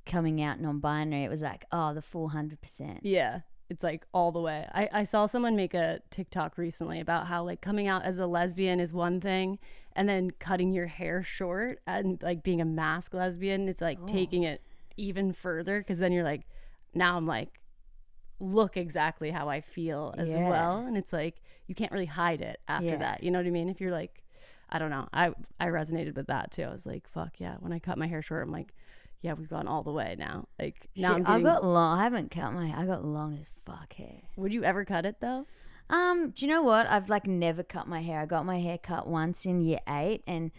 coming out non-binary, it was like, oh, the full 100%. Yeah, it's like all the way. I saw someone make a TikTok recently about how like coming out as a lesbian is one thing, and then cutting your hair short and like being a mask lesbian, it's like taking it even further, because then you're like, now I'm like, look exactly how I feel as well. And it's like, you can't really hide it after that. You know what I mean? If you're like, I don't know. I resonated with that too. I was like, fuck yeah. When I cut my hair short, I'm like, yeah, we've gone all the way now. Like now I've got long. I haven't cut my hair. I got long as fuck hair. Would you ever cut it though? Do you know what? I've like never cut my hair. I got my hair cut once in year 8, and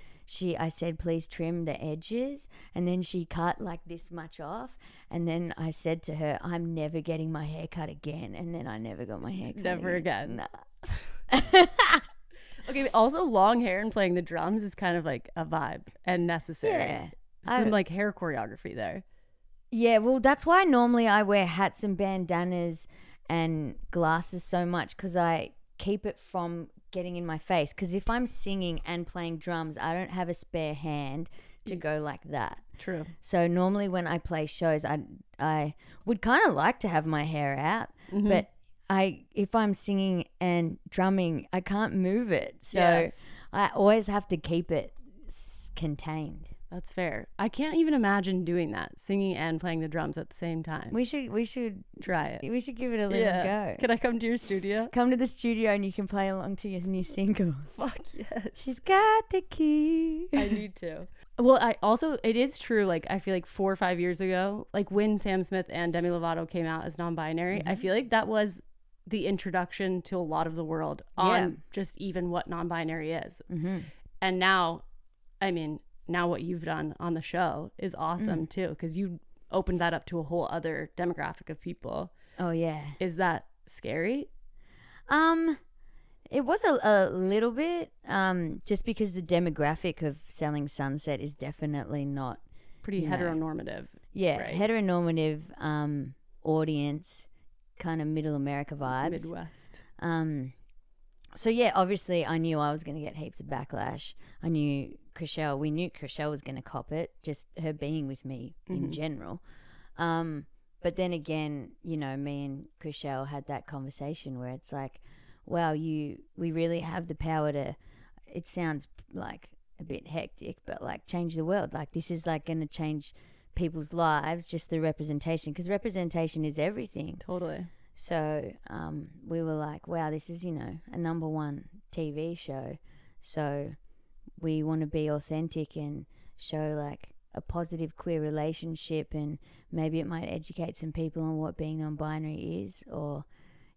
I said, please trim the edges, and then she cut like this much off, and then I said to her, I'm never getting my hair cut again, and then I never got my hair cut Never again. Nah. Okay, also long hair and playing the drums is kind of like a vibe and necessary. Yeah. Some like hair choreography there. Yeah, well, that's why normally I wear hats and bandanas and glasses so much, because I keep it from getting in my face. Because if I'm singing and playing drums, I don't have a spare hand to go like that. True. So normally when I play shows, I would kind of like to have my hair out, but if I'm singing and drumming, I can't move it. So I always have to keep it contained. That's fair. I can't even imagine doing that, singing and playing the drums at the same time. We should try it. We should give it a little go. Can I come to your studio? Come to the studio and you can play along to your new single. Fuck yes. She's got the key. I need to. Well, it is true. Like, I feel like 4 or 5 years ago, like when Sam Smith and Demi Lovato came out as non-binary, I feel like that was the introduction to a lot of the world on just even what non-binary is. And now, I mean, now what you've done on the show is awesome too, because you opened that up to a whole other demographic of people. Oh yeah. Is that scary? It was a little bit, just because the demographic of Selling Sunset is definitely not pretty heteronormative. Yeah, right? Heteronormative audience, kind of middle America vibes. Midwest. So yeah, obviously I knew I was going to get heaps of backlash. We knew Chriselle was going to cop it, just her being with me in general. But then again, you know, me and Chriselle had that conversation where it's like, wow, we really have the power to, it sounds like a bit hectic, but like change the world. Like this is like going to change people's lives, just the representation, because representation is everything. Totally. So we were like, wow, this is, you know, a #1 TV show. So we want to be authentic and show like a positive queer relationship, and maybe it might educate some people on what being non-binary is, or,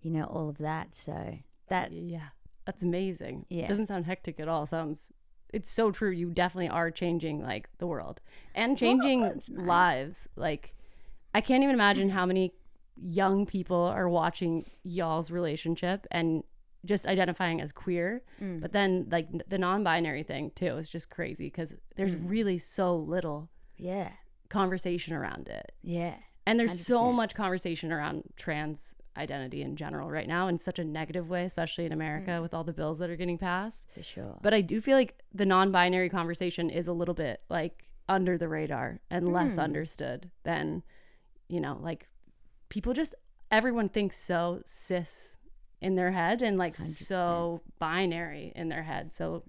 you know, all of that. So that, yeah, that's amazing. Yeah. It doesn't sound hectic at all. It's so true. You definitely are changing like the world and changing lives. Like, I can't even imagine how many young people are watching y'all's relationship and just identifying as queer. But then like the non-binary thing too is just crazy, because there's really so little conversation around it. Yeah. And there's 100%. so much conversation around trans identity in general right now in such a negative way, especially in America with all the bills that are getting passed. For sure. But I do feel like the non-binary conversation is a little bit like under the radar and less understood than, you know, like people just, everyone thinks so cis in their head and like 100%. So binary in their head. So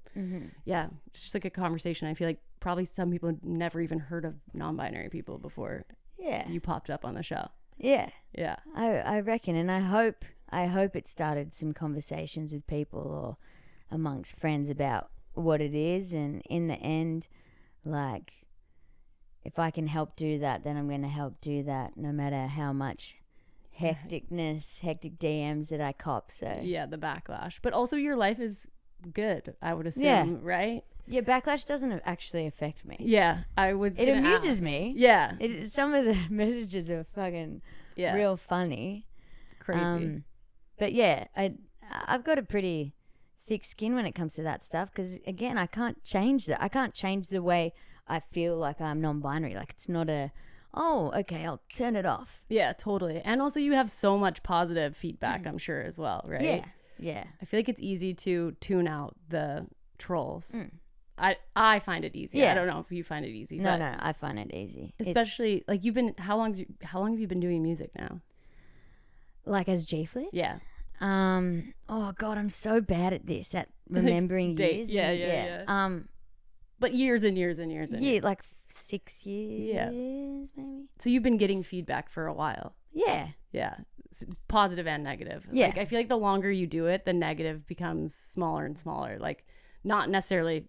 yeah, it's just like a conversation. I feel like probably some people never even heard of non-binary people before you popped up on the show. Yeah. Yeah. I reckon, and I hope it started some conversations with people or amongst friends about what it is, and in the end, like, if I can help do that, then I'm going to help do that, no matter how much hectic DMs that I cop. So yeah, the backlash, but also your life is good, I would assume, right? Yeah, backlash doesn't actually affect me. Yeah, I would. It amuses me. Yeah, some of the messages are fucking real funny, crazy. But yeah, I've got a pretty thick skin when it comes to that stuff because, again, I can't change that. I can't change the way I feel like I'm non-binary. Like, it's not okay, I'll turn it off. Yeah, totally. And also you have so much positive feedback, I'm sure, as well, right? Yeah, yeah. I feel like it's easy to tune out the trolls. I find it easy. Yeah. I don't know if you find it easy. No, I find it easy. Especially, like, how long have you been doing music now? Like as G-Flip? Yeah. Oh God, I'm so bad at this, at remembering years. Yeah. But years and years and years and years. Like 6 years, maybe. So you've been getting feedback for a while. Yeah. Yeah. Positive and negative. Yeah. Like, I feel like the longer you do it, the negative becomes smaller and smaller. Like, not necessarily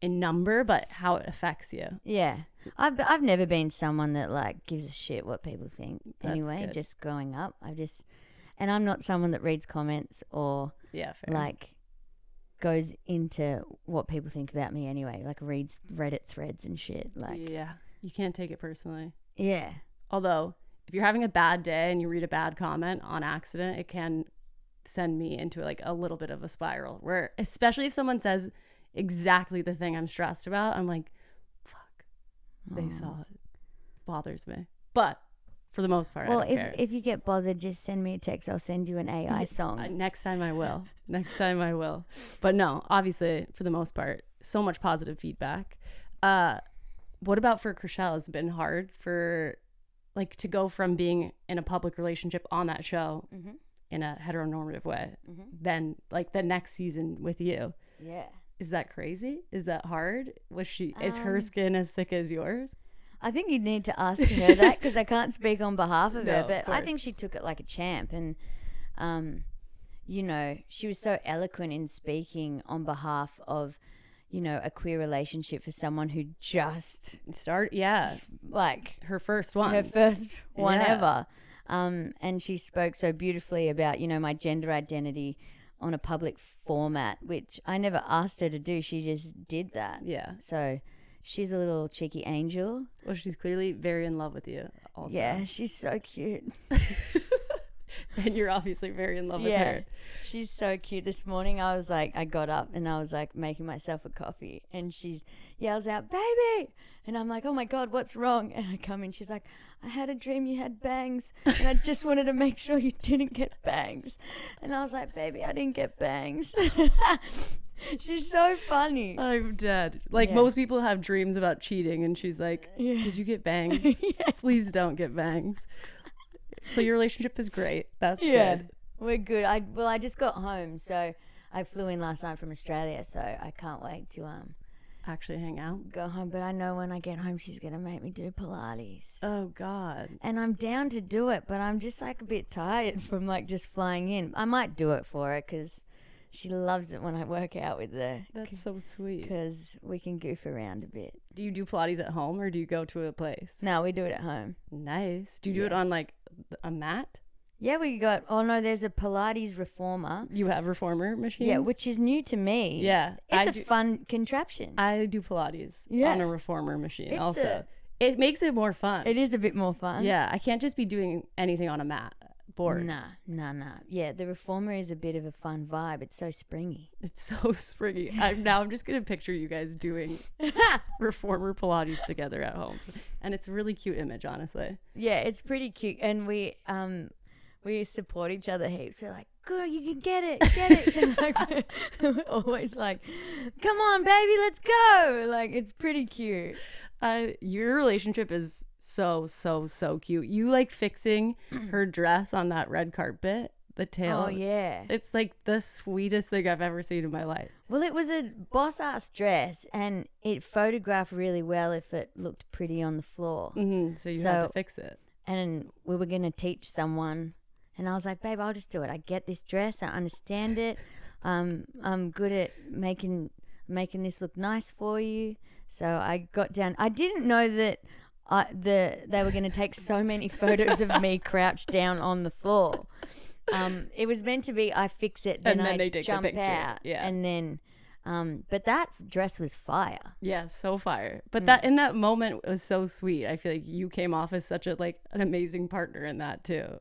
in number, but how it affects you. Yeah. I've never been someone that like gives a shit what people think. That's anyway, good. Just growing up, and I'm not someone that reads comments or Yeah, fair. like goes into what people think about me anyway. Like reads Reddit threads and shit. Like yeah, you can't take it personally. yeah. Although, if you're having a bad day and you read a bad comment on accident, it can send me into like a little bit of a spiral where, especially if someone says exactly the thing I'm stressed about, I'm like, fuck, they saw it. Bothers me. But for the most part, Well, I don't care. if you get bothered, just send me a text. I'll send you an AI song. Next time I will. But no, obviously, for the most part, so much positive feedback. What about for Chriselle? Has it been hard for, like, to go from being in a public relationship on that show in a heteronormative way, then like the next season with you? Yeah. Is that crazy? Is that hard? Is her skin as thick as yours? I think you'd need to ask her that because I can't speak on behalf of her. No, But of I course. think she took it like a champ. And, you know, she was so eloquent in speaking on behalf of, you know, a queer relationship for someone who just, like, Her first one. her first one Yeah. ever. And she spoke so beautifully about, you know, my gender identity on a public format, which I never asked her to do. She just did that. Yeah. So she's a little cheeky angel. Well, she's clearly very in love with you also. Yeah, she's so cute. And you're obviously very in love with Yeah, her. she's so cute. This morning I was like, I got up and I was like making myself a coffee and she yells out, "Baby!" And I'm like, oh my God, what's wrong? And I come in, she's like, I had a dream you had bangs and I just wanted to make sure you didn't get bangs. And I was like, baby, I didn't get bangs. She's so funny. I'm dead. Like, Yeah. most people have dreams about cheating, and she's like, Yeah. did you get bangs? Yeah. Please don't get bangs. So your relationship is great. That's Yeah, good. we're good. I just got home, so I flew in last night from Australia, so I can't wait to Actually hang out. go home. But I know when I get home, she's gonna make me do Pilates, Oh, God. and I'm down to do it. But I'm just like a bit tired from like just flying in. I might do it for her because she loves it when I work out with her. That's so sweet. Because we can goof around a bit. Do you do Pilates at home, or do you go to a place? No, we do it at home. Nice. Do you do it on, like, a mat? Yeah, we got. Oh no, there's a Pilates reformer. You have reformer machines? Yeah, which is new to me. Yeah. It's a fun contraption. I do Pilates Yeah. on a reformer machine It's also. It makes it more fun. It is a bit more fun. Yeah, I can't just be doing anything on a mat. Bored. Nah. Yeah, the reformer is a bit of a fun vibe. It's so springy. It's so springy. I'm just gonna picture you guys doing reformer Pilates together at home, and it's a really cute image, honestly. Yeah, it's pretty cute, and we support each other heaps. We're like, "Girl, you can get it." Like, we're always like, "Come on, baby, let's go!" Like, it's pretty cute. Your relationship is so cute. You like fixing her dress on that red carpet, the tail. Oh yeah. It's like the sweetest thing I've ever seen in my life. Well, it was a boss ass dress, and it photographed really well if it looked pretty on the floor. So you had to fix it. And we were gonna teach someone, and I was like, "Babe, I'll just do it. I get this dress. I understand it. I'm good at making this look nice for you." So I got down. I didn't know that they were going to take so many photos of me crouched down on the floor. It was meant to be I fix it, then I they take the jump picture. out, Yeah. and then. But that dress was fire. Yeah, so fire. But that in that moment was so sweet. I feel like you came off as such an amazing partner in that too.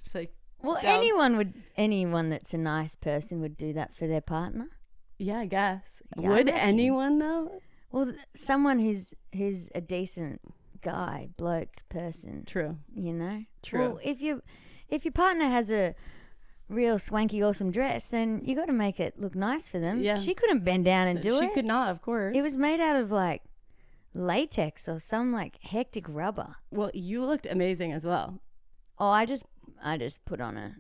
Just like, Well, down. anyone that's a nice person would do that for their partner. Yeah, I guess. Yeah, I Would reckon. anyone though? Well, someone who's a decent guy, bloke, person. True. You know. True. Well, if your partner has a real swanky, awesome dress, then you got to make it look nice for them. Yeah. She couldn't bend down and do it. She could not, of course. It was made out of like latex or some like hectic rubber. Well, you looked amazing as well. Oh, I just put on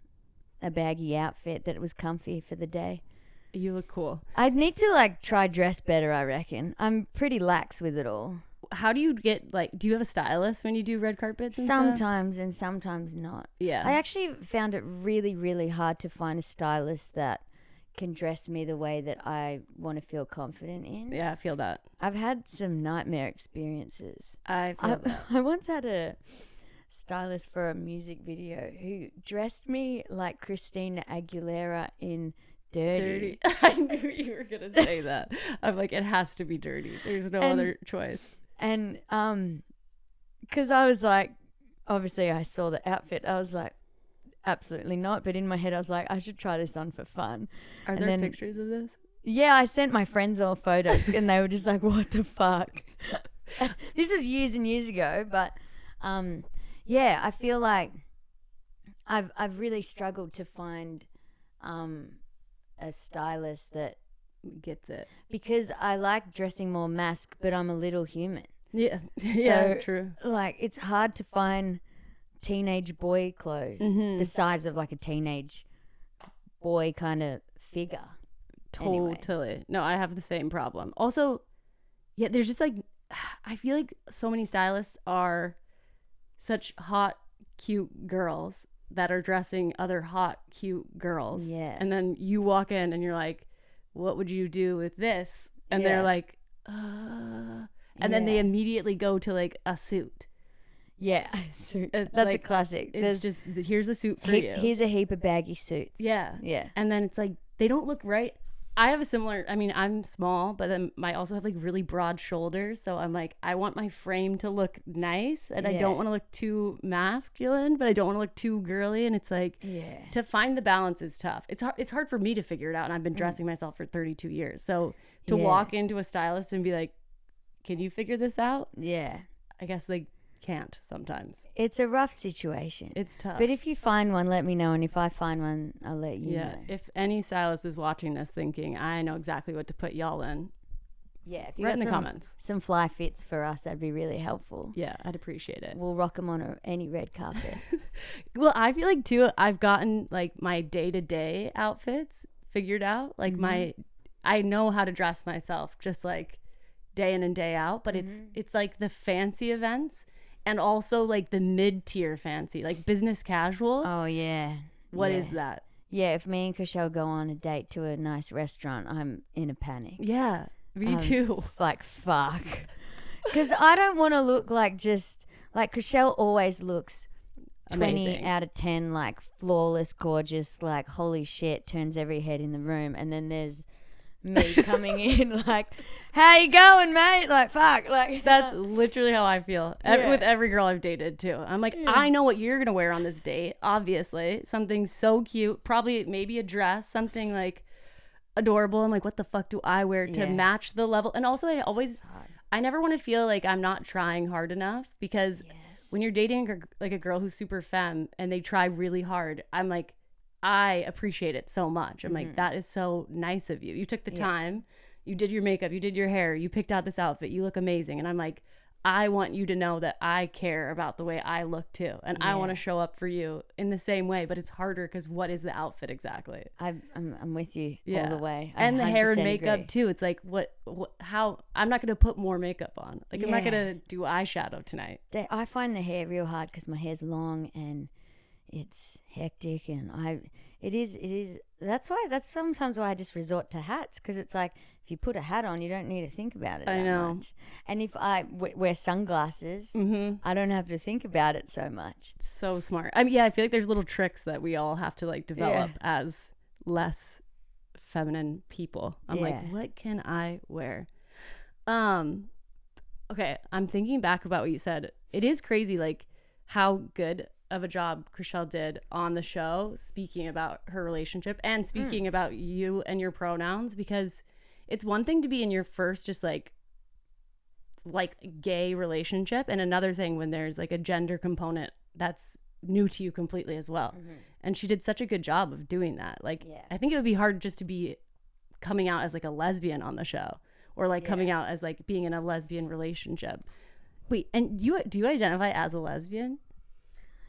a baggy outfit that was comfy for the day. You look cool. I'd need to like try dress better, I reckon. I'm pretty lax with it all. How do you get like? Do you have a stylist when you do red carpets? And Sometimes and sometimes not. Yeah. I actually found it really, really hard to find a stylist that can dress me the way that I want to feel confident in. Yeah, I feel that. I've had some nightmare experiences. I feel that. I once had a stylist for a music video who dressed me like Christina Aguilera in Dirty. I knew you were gonna say that. I'm like, it has to be dirty. There's no other choice. And because I was like, obviously I saw the outfit, I was like, absolutely not. But in my head, I was like, I should try this on for fun. Are there pictures of this? Yeah, I sent my friends all photos, and they were just like, "What the fuck?" This was years and years ago, but yeah, I feel like I've really struggled to find a stylist that Gets it. because I like dressing more mask, but I'm a little human. Yeah. Yeah, So, true. Like, it's hard to find teenage boy clothes the size of like a teenage boy kind of figure. Anyway. Totally. No, I have the same problem. Also, yeah, there's just like, I feel like so many stylists are such hot, cute girls that are dressing other hot, cute girls. Yeah. And then you walk in and you're like, what would you do with this? And they're Yeah. like, and then they Yeah. immediately go to like a suit. Yeah, suit. It's That's like- a classic. It's just, here's a suit for you. Here's a heap of baggy suits. Yeah. Yeah. And then it's like, they don't look right. I have a similar, I mean, I'm small, but then I also have like really broad shoulders. So I'm like, I want my frame to look nice and I Yeah. don't want to look too masculine, but I don't want to look too girly. And it's like, Yeah. to find the balance is tough. It's hard for me to figure it out. And I've been dressing myself for 32 years. So to Yeah. walk into a stylist and be like, can you figure this out? Yeah. I guess they can't sometimes. It's a rough situation. It's tough. But if you find one, let me know. And if I find one, I'll let you yeah. know. If any stylist is watching this thinking, I know exactly what to put y'all in, Yeah. If you write got in the some, comments. some fly fits for us, that'd be really helpful. Yeah, I'd appreciate it. We'll rock them on any red carpet. Well, I feel like too, I've gotten like my day-to-day outfits figured out. Like I know how to dress myself just like day in and day out, but it's like the fancy events and also like the mid-tier fancy, like business casual. Oh, yeah. What yeah. is that? Yeah, if me and Kushel go on a date to a nice restaurant, I'm in a panic. Yeah, me too. Like, fuck. Because I don't want to look like just, like, Kushel always looks 20 Amazing. out of 10, like, flawless, gorgeous, like, holy shit, turns every head in the room. And then there's me coming in like, how you going, mate? Like, fuck. Like, That's literally how I feel Yeah. with every girl I've dated too. I'm like, I know what you're gonna wear on this date. Obviously, something so cute, probably maybe a dress, something like adorable. I'm like, what the fuck do I wear to Yeah. match the level? And also, I never want to feel like I'm not trying hard enough because when you're dating like a girl who's super femme and they try really hard, I'm like, I appreciate it so much. I'm like, that is so nice of you. You took the time, you did your makeup, you did your hair, you picked out this outfit, you look amazing. And I'm like, I want you to know that I care about the way I look too. And I want to show up for you in the same way, but it's harder because what is the outfit exactly? I'm with you all the way. I And the hair and 100% makeup agree. too. It's like, how, I'm not going to put more makeup on. Like, I'm not Yeah. going to do eyeshadow tonight. I find the hair real hard because my hair's long and it's hectic, and it is. That's sometimes why I just resort to hats, because it's like if you put a hat on, you don't need to think about it. I that know. much. And if I wear sunglasses, I don't have to think about it so much. So smart. I mean, yeah, I feel like there's little tricks that we all have to like develop as less feminine people. I'm like, Yeah. what can I wear? Okay, I'm thinking back about what you said. It is crazy like how good of a job Chriselle did on the show, speaking about her relationship and speaking about you and your pronouns, because it's one thing to be in your first just like gay relationship, and another thing when there's like a gender component that's new to you completely as well. And she did such a good job of doing that. Like, I think it would be hard just to be coming out as like a lesbian on the show, or like coming out as like being in a lesbian relationship. Wait, and do you identify as a lesbian?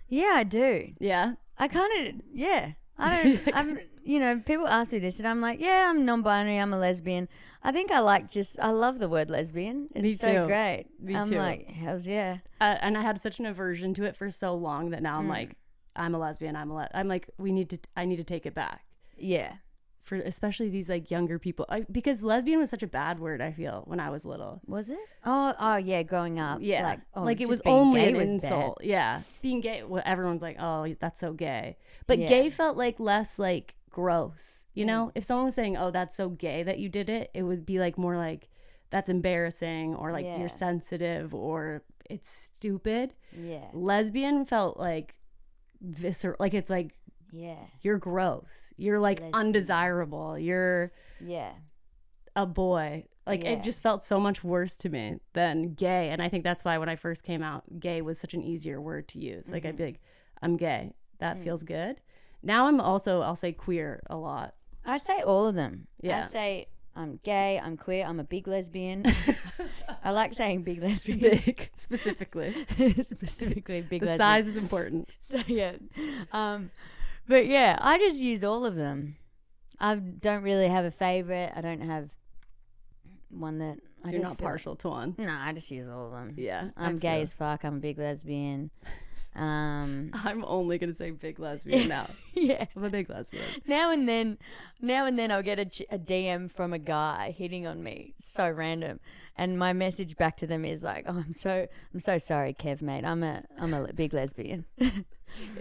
Yeah, I do. Yeah. I kind of, yeah. I'm, you know, people ask me this and I'm like, yeah, I'm non-binary, I'm a lesbian. I think I love the word lesbian. It's Me so too. great. Me I'm too. like, hells yeah. And I had such an aversion to it for so long that now I'm like, I'm a lesbian. I'm like, I need to take it back. Yeah. For especially these like younger people, because lesbian was such a bad word, I feel, when I was little. Was it? Oh yeah, growing up. Yeah, like it just was being only gay an was insult. bad. Yeah, being gay, everyone's like, oh, that's so gay. But Yeah. gay felt like less like gross. You know, if someone was saying, oh, that's so gay that you did it, it would be like more like that's embarrassing, or like Yeah. you're sensitive, or it's stupid. Yeah. Lesbian felt like visceral, like it's like Yeah. you're gross, you're like Lesbian. undesirable, you're Yeah. a boy. Like Yeah. it just felt so much worse to me than gay. And I think that's why when I first came out, gay was such an easier word to use. Like I'd be like, I'm gay. That feels good. Now I'll say queer a lot. I say all of them. Yeah. I say I'm gay, I'm queer, I'm a big lesbian. I like saying big lesbian. Big, specifically. Specifically big The lesbian. size is important. So yeah. But yeah, I just use all of them. I don't really have a favorite. I don't have one that I You're just not feel partial to one. No, I just use all of them. Yeah. I'm I gay feel. as fuck. I'm a big lesbian. I'm only going to say big lesbian now. Yeah. I'm a big lesbian. Now and then I'll get a DM from a guy hitting on me. It's so random, and my message back to them is like, "Oh, I'm so sorry, Kev, mate. I'm a big lesbian."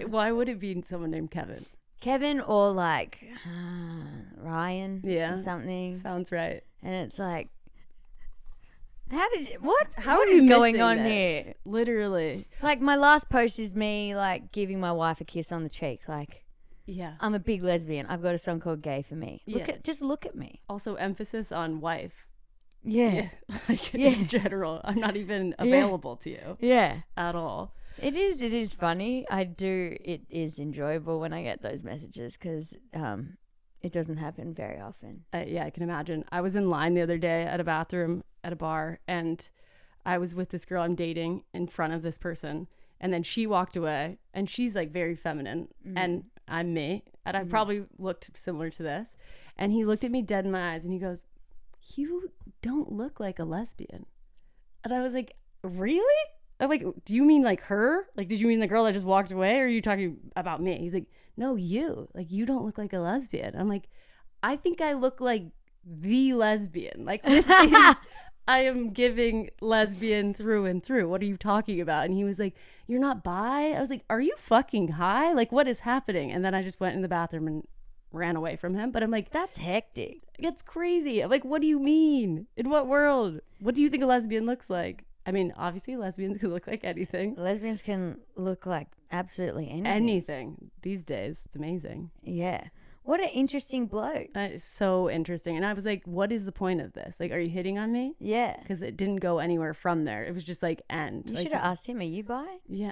Why would it be someone named Kevin? Kevin or like Ryan, Yeah. or something, Sounds right. and it's like, how How what are you is going missing on this? here? Literally. Like my last post is me like giving my wife a kiss on the cheek, like. Yeah. I'm a big lesbian. I've got a song called "Gay for Me." Yeah. Just look at me. Also, emphasis on wife. Yeah, Like Yeah. in general, I'm not even available to you yeah. at all. It is funny. It is enjoyable when I get those messages because it doesn't happen very often. Yeah, I can imagine. I was in line the other day at a bathroom at a bar, and I was with this girl I'm dating in front of this person, and then she walked away, and she's like very feminine, and I'm me, and I probably looked similar to this, and he looked at me dead in my eyes, and he goes, "You don't look like a lesbian," and I was like, "Really?" I'm like, "Do you mean like her? Like, did you mean the girl that just walked away, or are you talking about me?" He's like, "No, you. Like, you don't look like a lesbian." I'm like, "I think I look like the lesbian. Like, this is, I am giving lesbian through and through. What are you talking about?" And he was like, "You're not bi?" I was like, "Are you fucking high? Like, what is happening?" And then I just went in the bathroom and ran away from him. But I'm like, That's hectic. it's crazy. I'm like, what do you mean? In what world? What do you think a lesbian looks like? I mean, obviously lesbians can look like anything. Lesbians can look like absolutely anything. Anything these days. It's amazing. Yeah. What an interesting bloke. It's so interesting. And I was like, what is the point of this? Like, are you hitting on me? Yeah. Because it didn't go anywhere from there. It was just like end. You Like, should have asked him, "Are you bi?" Yeah.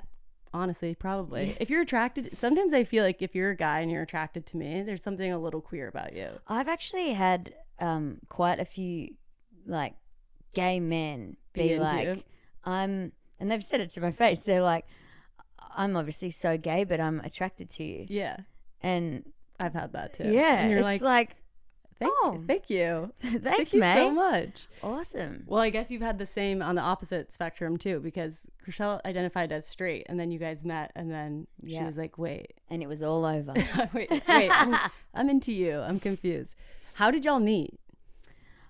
Honestly, probably. If you're attracted, sometimes I feel like if you're a guy and you're attracted to me, there's something a little queer about you. I've actually had quite a few like gay men Be be into like, you. and they've said it to my face. They're like, "I'm obviously so gay, but I'm attracted to you." Yeah. And I've had that too. yeah, And you're it's like, thank thank you. thanks, Thank you mate. so much. Awesome. Well, I guess you've had the same on the opposite spectrum too, because Chriselle identified as straight, and then you guys met, and then she Yeah. was like, wait, And it was all over. wait, I'm into you. I'm confused. How did y'all meet?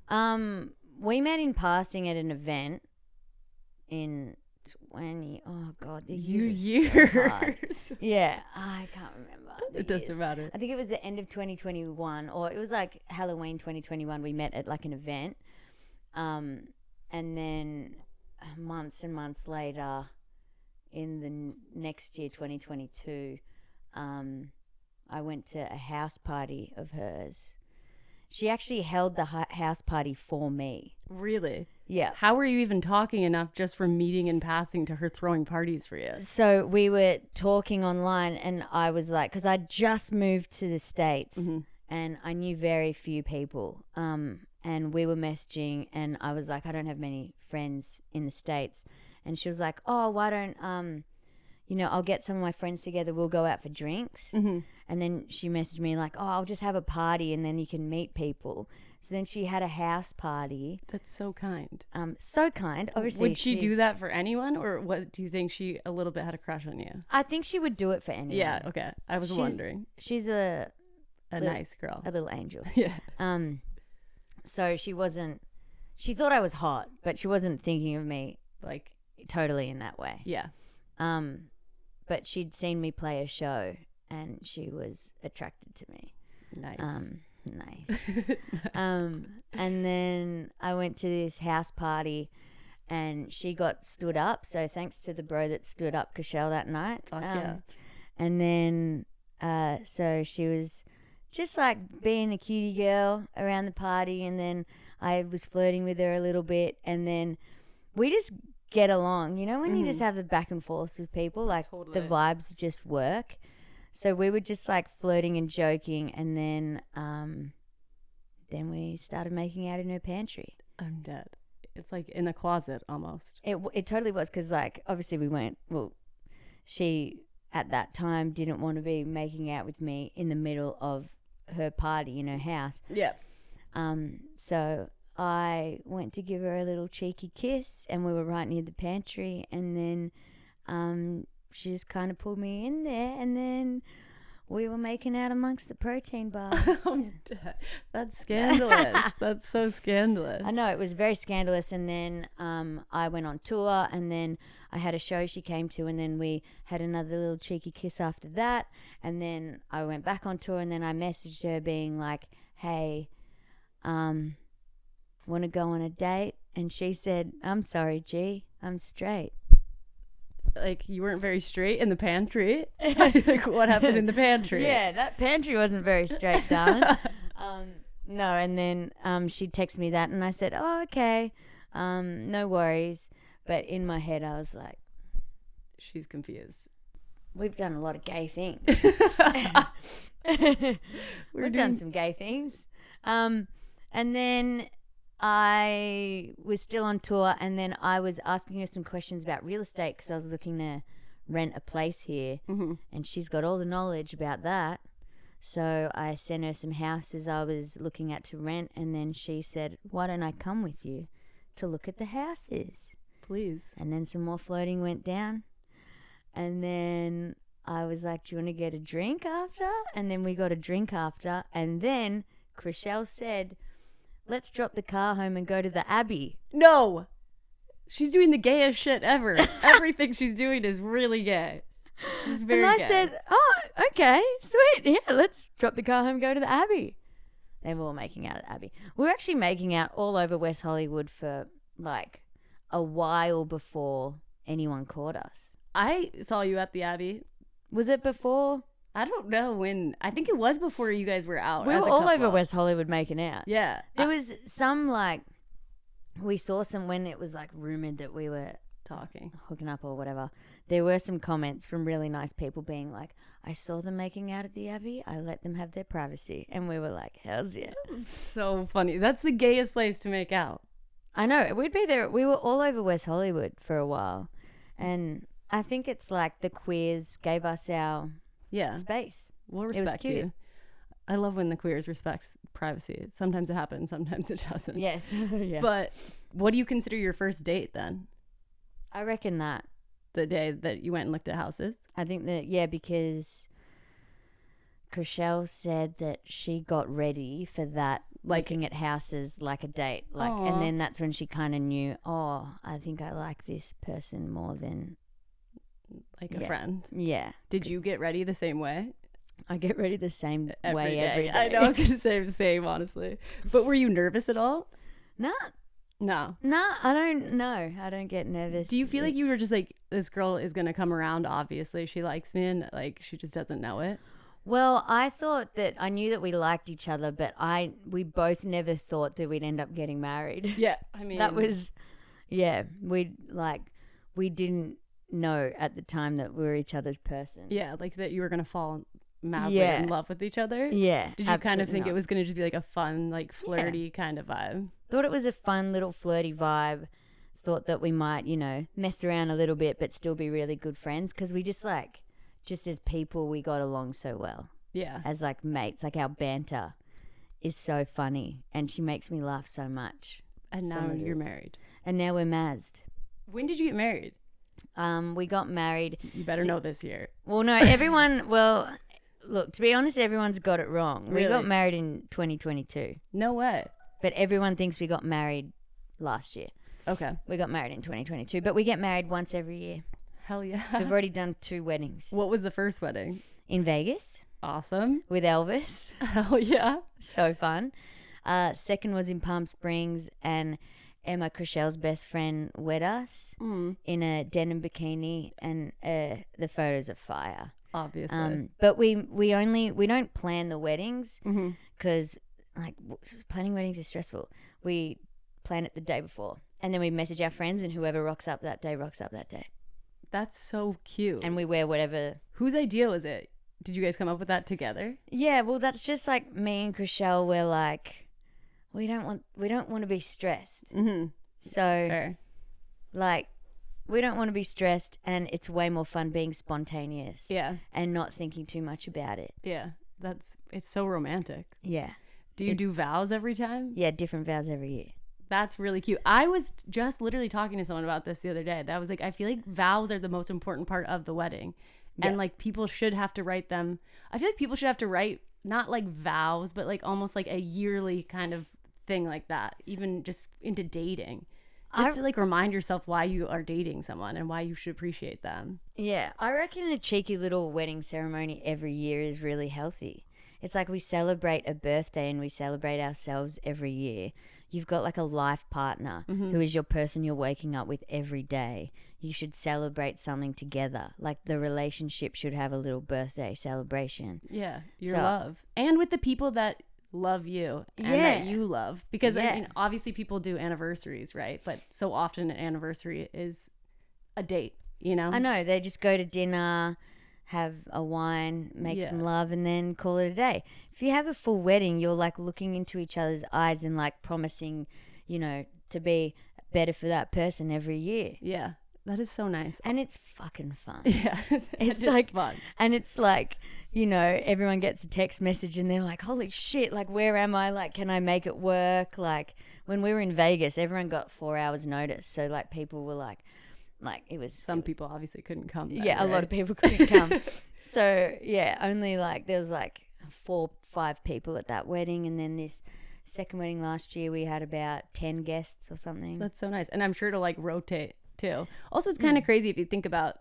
We met in passing at an event in 20. Oh God, the years. Are so hard. Years. Yeah, I can't remember. the It doesn't years. matter. I think it was the end of 2021, or it was like Halloween 2021. We met at like an event, and then months and months later, in the next year, 2022, I went to a house party of hers. She actually held the house party for me. Really? Yeah. How were you even talking enough just from meeting and passing to her throwing parties for you? So we were talking online, and I was like, because I just moved to the States, and I knew very few people. And we were messaging, and I was like, I don't have many friends in the States. And she was like, oh, why don't, I'll get some of my friends together. We'll go out for drinks. And then she messaged me like, oh, I'll just have a party and then you can meet people. So then she had a house party. That's so kind. So kind. Obviously, would she do that for anyone, or what do you think she a little bit had a crush on you? I think she would do it for anyone. Yeah, okay. I was wondering. She's a nice girl. A little angel. Yeah. So she thought I was hot, but she wasn't thinking of me like totally in that way. Yeah. But she'd seen me play a show and she was attracted to me. Nice. Nice. And then I went to this house party and she got stood up. So thanks to the bro that stood up Cashel that night. Fuck yeah. And then, so she was just like being a cutie girl around the party. And then I was flirting with her a little bit. And then we just get along, when you just have the back and forth with people, like Totally. the vibes just work. So we were just like flirting and joking, and then we started making out in her pantry. I'm dead. It's like in a closet almost. It totally was, because like obviously she at that time didn't want to be making out with me in the middle of her party in her house. Yeah. So I went to give her a little cheeky kiss, and we were right near the pantry, and then she just kind of pulled me in there, and then we were making out amongst the protein bars. That's scandalous. That's so scandalous. I know, it was very scandalous. And then I went on tour, and then I had a show she came to, and then we had another little cheeky kiss after that, and then I went back on tour, and then I messaged her being like, hey, want to go on a date? And she said, I'm sorry, G, I'm straight. Like, you weren't very straight in the pantry? Like, what happened in the pantry? Yeah, that pantry wasn't very straight, darling. No, and then she texted me that, and I said, oh, okay, no worries. But in my head, I was like, she's confused. We've done a lot of gay things. We've done some gay things. And then I was still on tour, and then I was asking her some questions about real estate because I was looking to rent a place here, and she's got all the knowledge about that. So I sent her some houses I was looking at to rent, and then she said, why don't I come with you to look at the houses? Please. And then some more floating went down, and then I was like, do you want to get a drink after? And then we got a drink after, and then Chriselle said, let's drop the car home and go to the Abbey. No. She's doing the gayest shit ever. Everything she's doing is really gay. This is very gay. And I gay. said, oh, okay, sweet. Yeah, let's drop the car home and go to the Abbey. Then we were making out at the Abbey. We were actually making out all over West Hollywood for like a while before anyone caught us. I saw you at the Abbey. Was it before? I don't know when. I think it was before you guys were out. We as were a all couple. over West Hollywood making out. Yeah. There was some like, we saw some when it was like rumored that we were talking, hooking up or whatever. There were some comments from really nice people being like, I saw them making out at the Abbey. I let them have their privacy. And we were like, hells yeah. It's so funny. That's the gayest place to make out. I know. We'd be there. We were all over West Hollywood for a while. And I think it's like the queers gave us our space. We'll respect you. I love when the queers respects privacy. Sometimes it happens, sometimes it doesn't. Yes. Yeah. But what do you consider your first date then? I reckon that. The day that you went and looked at houses? I think that, yeah, because Chriselle said that she got ready for that, looking at houses like a date. Like, and then that's when she kind of knew, oh, I think I like this person more than like a friend. Yeah. Did you get ready the same way? I get ready the same way every day. I know, I was going to say the same, honestly. But were you nervous at all? No. No. No, I don't know. I don't get nervous. Do you feel like you were just like this girl is going to come around. Obviously, she likes me and like she just doesn't know it. Well, I thought that I knew that we liked each other, but we both never thought that we'd end up getting married. Yeah, I mean, That was, yeah, we didn't know at the time that we were each other's person. yeah, like that you were going to fall madly Yeah. in love with each other. Yeah. Did you kind of absolutely think not. it was going to just be like a fun, like flirty kind of vibe? Thought it was a fun little flirty vibe. Thought that we might, mess around a little bit, but still be really good friends because we just as people, we got along so well Yeah. as like mates. Like our banter is so funny, and she makes me laugh so much. And now Some of you're it. married. And now we're mazzed. When did you get married? We got married. You better know this year. Well, no, everyone. Well, look, to be honest, everyone's got it wrong. We Really? got married in 2022, No way. but everyone thinks we got married last year. Okay. We got married in 2022, but we get married once every year. Hell yeah. So we've already done 2 weddings What was the first wedding? in Vegas Awesome. with Elvis. Hell yeah. So fun. Second was in Palm Springs, and Emma Chriselle's best friend wed us in a denim bikini, and the photos are fire. Obviously. But we don't plan the weddings Mhm. because planning weddings is stressful. We plan it the day before, and then we message our friends, and whoever rocks up that day rocks up that day, That's so cute. and we wear whatever. Whose idea was it? Did you guys come up with that together? Yeah, well, that's just like me and Chriselle. We're like, we don't want to be stressed. Mm-hmm. So Fair. like, we don't want to be stressed, and it's way more fun being spontaneous. Yeah. And not thinking too much about it. Yeah. It's so romantic. Yeah. Do you do vows every time? Yeah, different vows every year. That's really cute. I was just literally talking to someone about this the other day. That was like, I feel like vows are the most important part of the wedding. And like people should have to write them. I feel like people should have to write not like vows, but like almost like a yearly kind of thing like that, even just into dating. Just to like remind yourself why you are dating someone and why you should appreciate them. Yeah, I reckon a cheeky little wedding ceremony every year is really healthy. It's like we celebrate a birthday and we celebrate ourselves every year. You've got like a life partner who is your person you're waking up with every day. You should celebrate something together. Like the relationship should have a little birthday celebration. Yeah, your So- love. And with the people that love you and that you love. Because I mean, obviously people do anniversaries, right? But so often an anniversary is a date, you know? I know, they just go to dinner, have a wine, make some love, and then call it a day. If you have a full wedding, you're like looking into each other's eyes and like promising, to be better for that person every year. Yeah. That is so nice. And it's fucking fun. Yeah. It's like fun. And it's like, everyone gets a text message and they're like, holy shit, like, where am I? Like, can I make it work? Like, when we were in Vegas, everyone got 4 hours notice. So, like, people were like it was. Some people obviously couldn't come. Then, Yeah, a lot right? of people couldn't come. So, yeah, only like, there was like 4-5 people at that wedding. And then this second wedding last year, we had about 10 guests or something. That's so nice. And I'm sure to like rotate too. Also, it's kind of crazy if you think about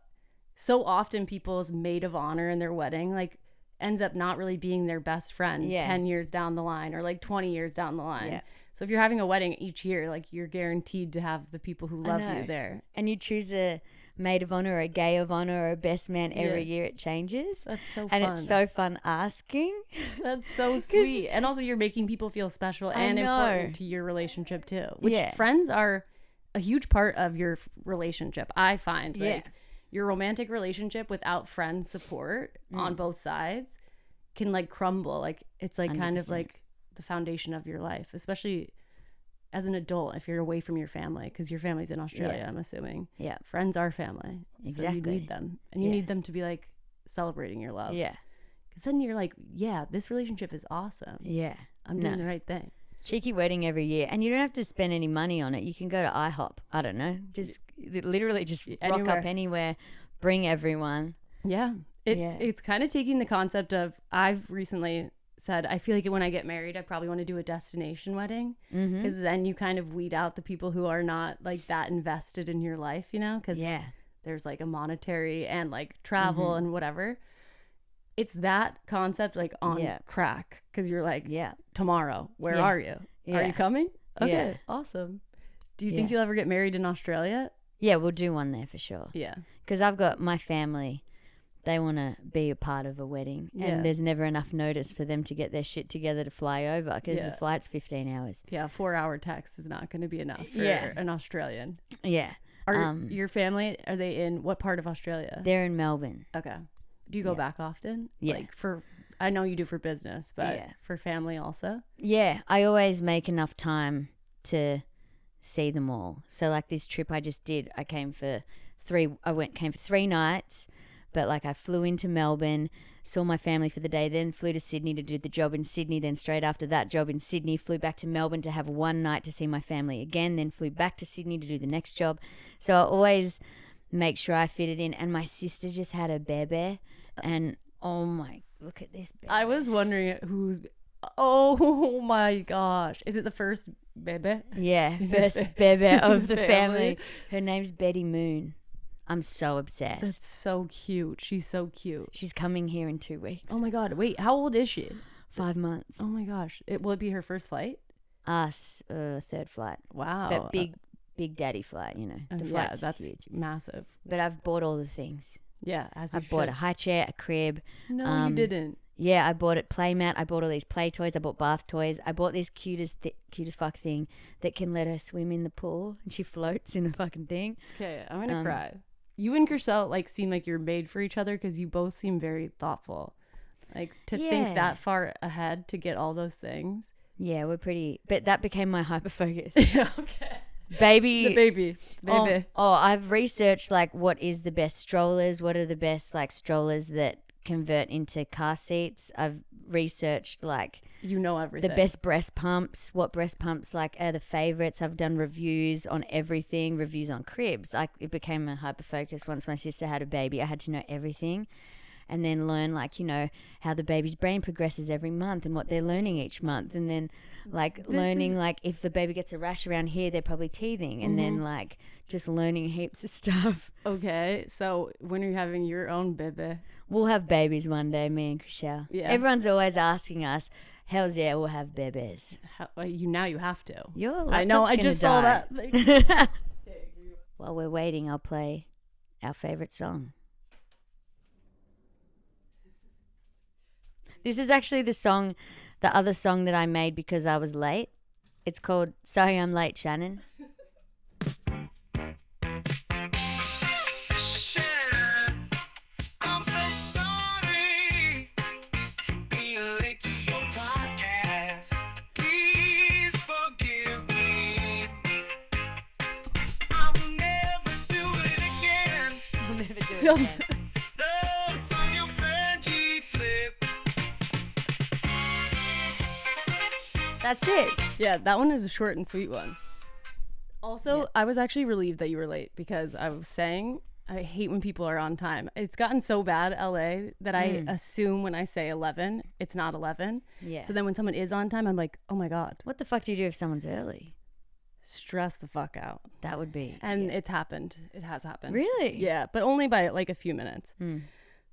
so often people's maid of honor in their wedding like ends up not really being their best friend 10 years down the line or like 20 years down the line. Yeah. So if you're having a wedding each year, like you're guaranteed to have the people who love you there. And you choose a maid of honor or a gay of honor or a best man every year, it changes. That's so fun. And it's so fun asking. That's so sweet. And also you're making people feel special and important to your relationship too, which friends are a huge part of your relationship. I find like your romantic relationship without friend support on both sides can like crumble. Like it's like 100%. Kind of like the foundation of your life, especially as an adult if you're away from your family, because your family's in Australia, I'm assuming. Yeah. Friends are family. Exactly. So you need them. And you need them to be like celebrating your love. Yeah. Because then you're like, yeah, this relationship is awesome. Yeah. I'm doing the right thing. Cheeky wedding every year. And you don't have to spend any money on it. You can go to IHOP. I don't know. Just literally just rock up anywhere. Bring everyone. Yeah. It's kind of taking the concept of, I've recently said, I feel like when I get married, I probably want to do a destination wedding. Because then you kind of weed out the people who are not like that invested in your life, because there's like a monetary and like travel and whatever. It's that concept like on crack, because you're like, tomorrow, where are you? Are you coming? Okay, awesome. Do you think you'll ever get married in Australia? Yeah, we'll do one there for sure. Yeah. because I've got my family. They want to be a part of a wedding, and there's never enough notice for them to get their shit together to fly over because the flight's 15 hours. Yeah, 4-hour text is not going to be enough for an Australian. Yeah. Are your family, are they in what part of Australia? They're in Melbourne. Okay. Do you go back often? Yeah. Like I know you do for business, but for family also? Yeah, I always make enough time to see them all. So like this trip I just did, I came for 3 nights. But like I flew into Melbourne, saw my family for the day, then flew to Sydney to do the job in Sydney. Then straight after that job in Sydney, flew back to Melbourne to have 1 night to see my family again. Then flew back to Sydney to do the next job. So I always make sure I fit it in. And my sister just had a bebe, and oh my, look at this bebe. I was wondering who's. Oh my gosh! Is it the first bebe? Yeah, first bebe of the family. Her name's Betty Moon. I'm so obsessed. That's so cute. She's so cute. She's coming here in 2 weeks. Oh my God. Wait, how old is she? 5 months. Oh my gosh. Will it be her first flight? Us, third flight. Wow. But big daddy flight, you know. The flight's that's huge. Massive. But I've bought all the things. Yeah, as I bought a high chair, a crib. No, you didn't. Yeah, I bought it playmat. I bought all these play toys. I bought bath toys. I bought this cutest fuck thing that can let her swim in the pool, and she floats in the fucking thing. Okay, I'm gonna cry. You and Chriselle like seem like you're made for each other because you both seem very thoughtful. Like to think that far ahead to get all those things. Yeah, we're pretty. But that became my hyper focus. Yeah, okay. Baby. Baby. I've researched like what is the best strollers, what are the best like strollers that convert into car seats. I've researched like everything. The best breast pumps, what breast pumps like are the favorites. I've done reviews on everything, reviews on cribs. Like it became a hyper focus once my sister had a baby. I had to know everything. And then learn like, how the baby's brain progresses every month and what they're learning each month. And then like like if the baby gets a rash around here, they're probably teething. And then like just learning heaps of stuff. Okay. So when are you having your own baby? We'll have babies one day, me and Chriselle. Yeah. Everyone's always asking us, hells yeah, we'll have babies. Now you have to. I know. I just saw that thing. While we're waiting, I'll play our favorite song. This is actually the other song that I made because I was late. It's called Sorry I'm Late, Shannon. Shannon, I'm so sorry for being late to your podcast. Please forgive me. I will never do it again. I'll never do it again. Love from your friend G-Flip. That's it. Yeah, that one is a short and sweet one. Also, I was actually relieved that you were late because I was saying I hate when people are on time. It's gotten so bad, LA, that I assume when I say 11, it's not 11. Yeah. So then when someone is on time, I'm like, oh my God. What the fuck do you do if someone's early? Stress the fuck out. That would be. And it's happened. It has happened. Really? Yeah, but only by like a few minutes.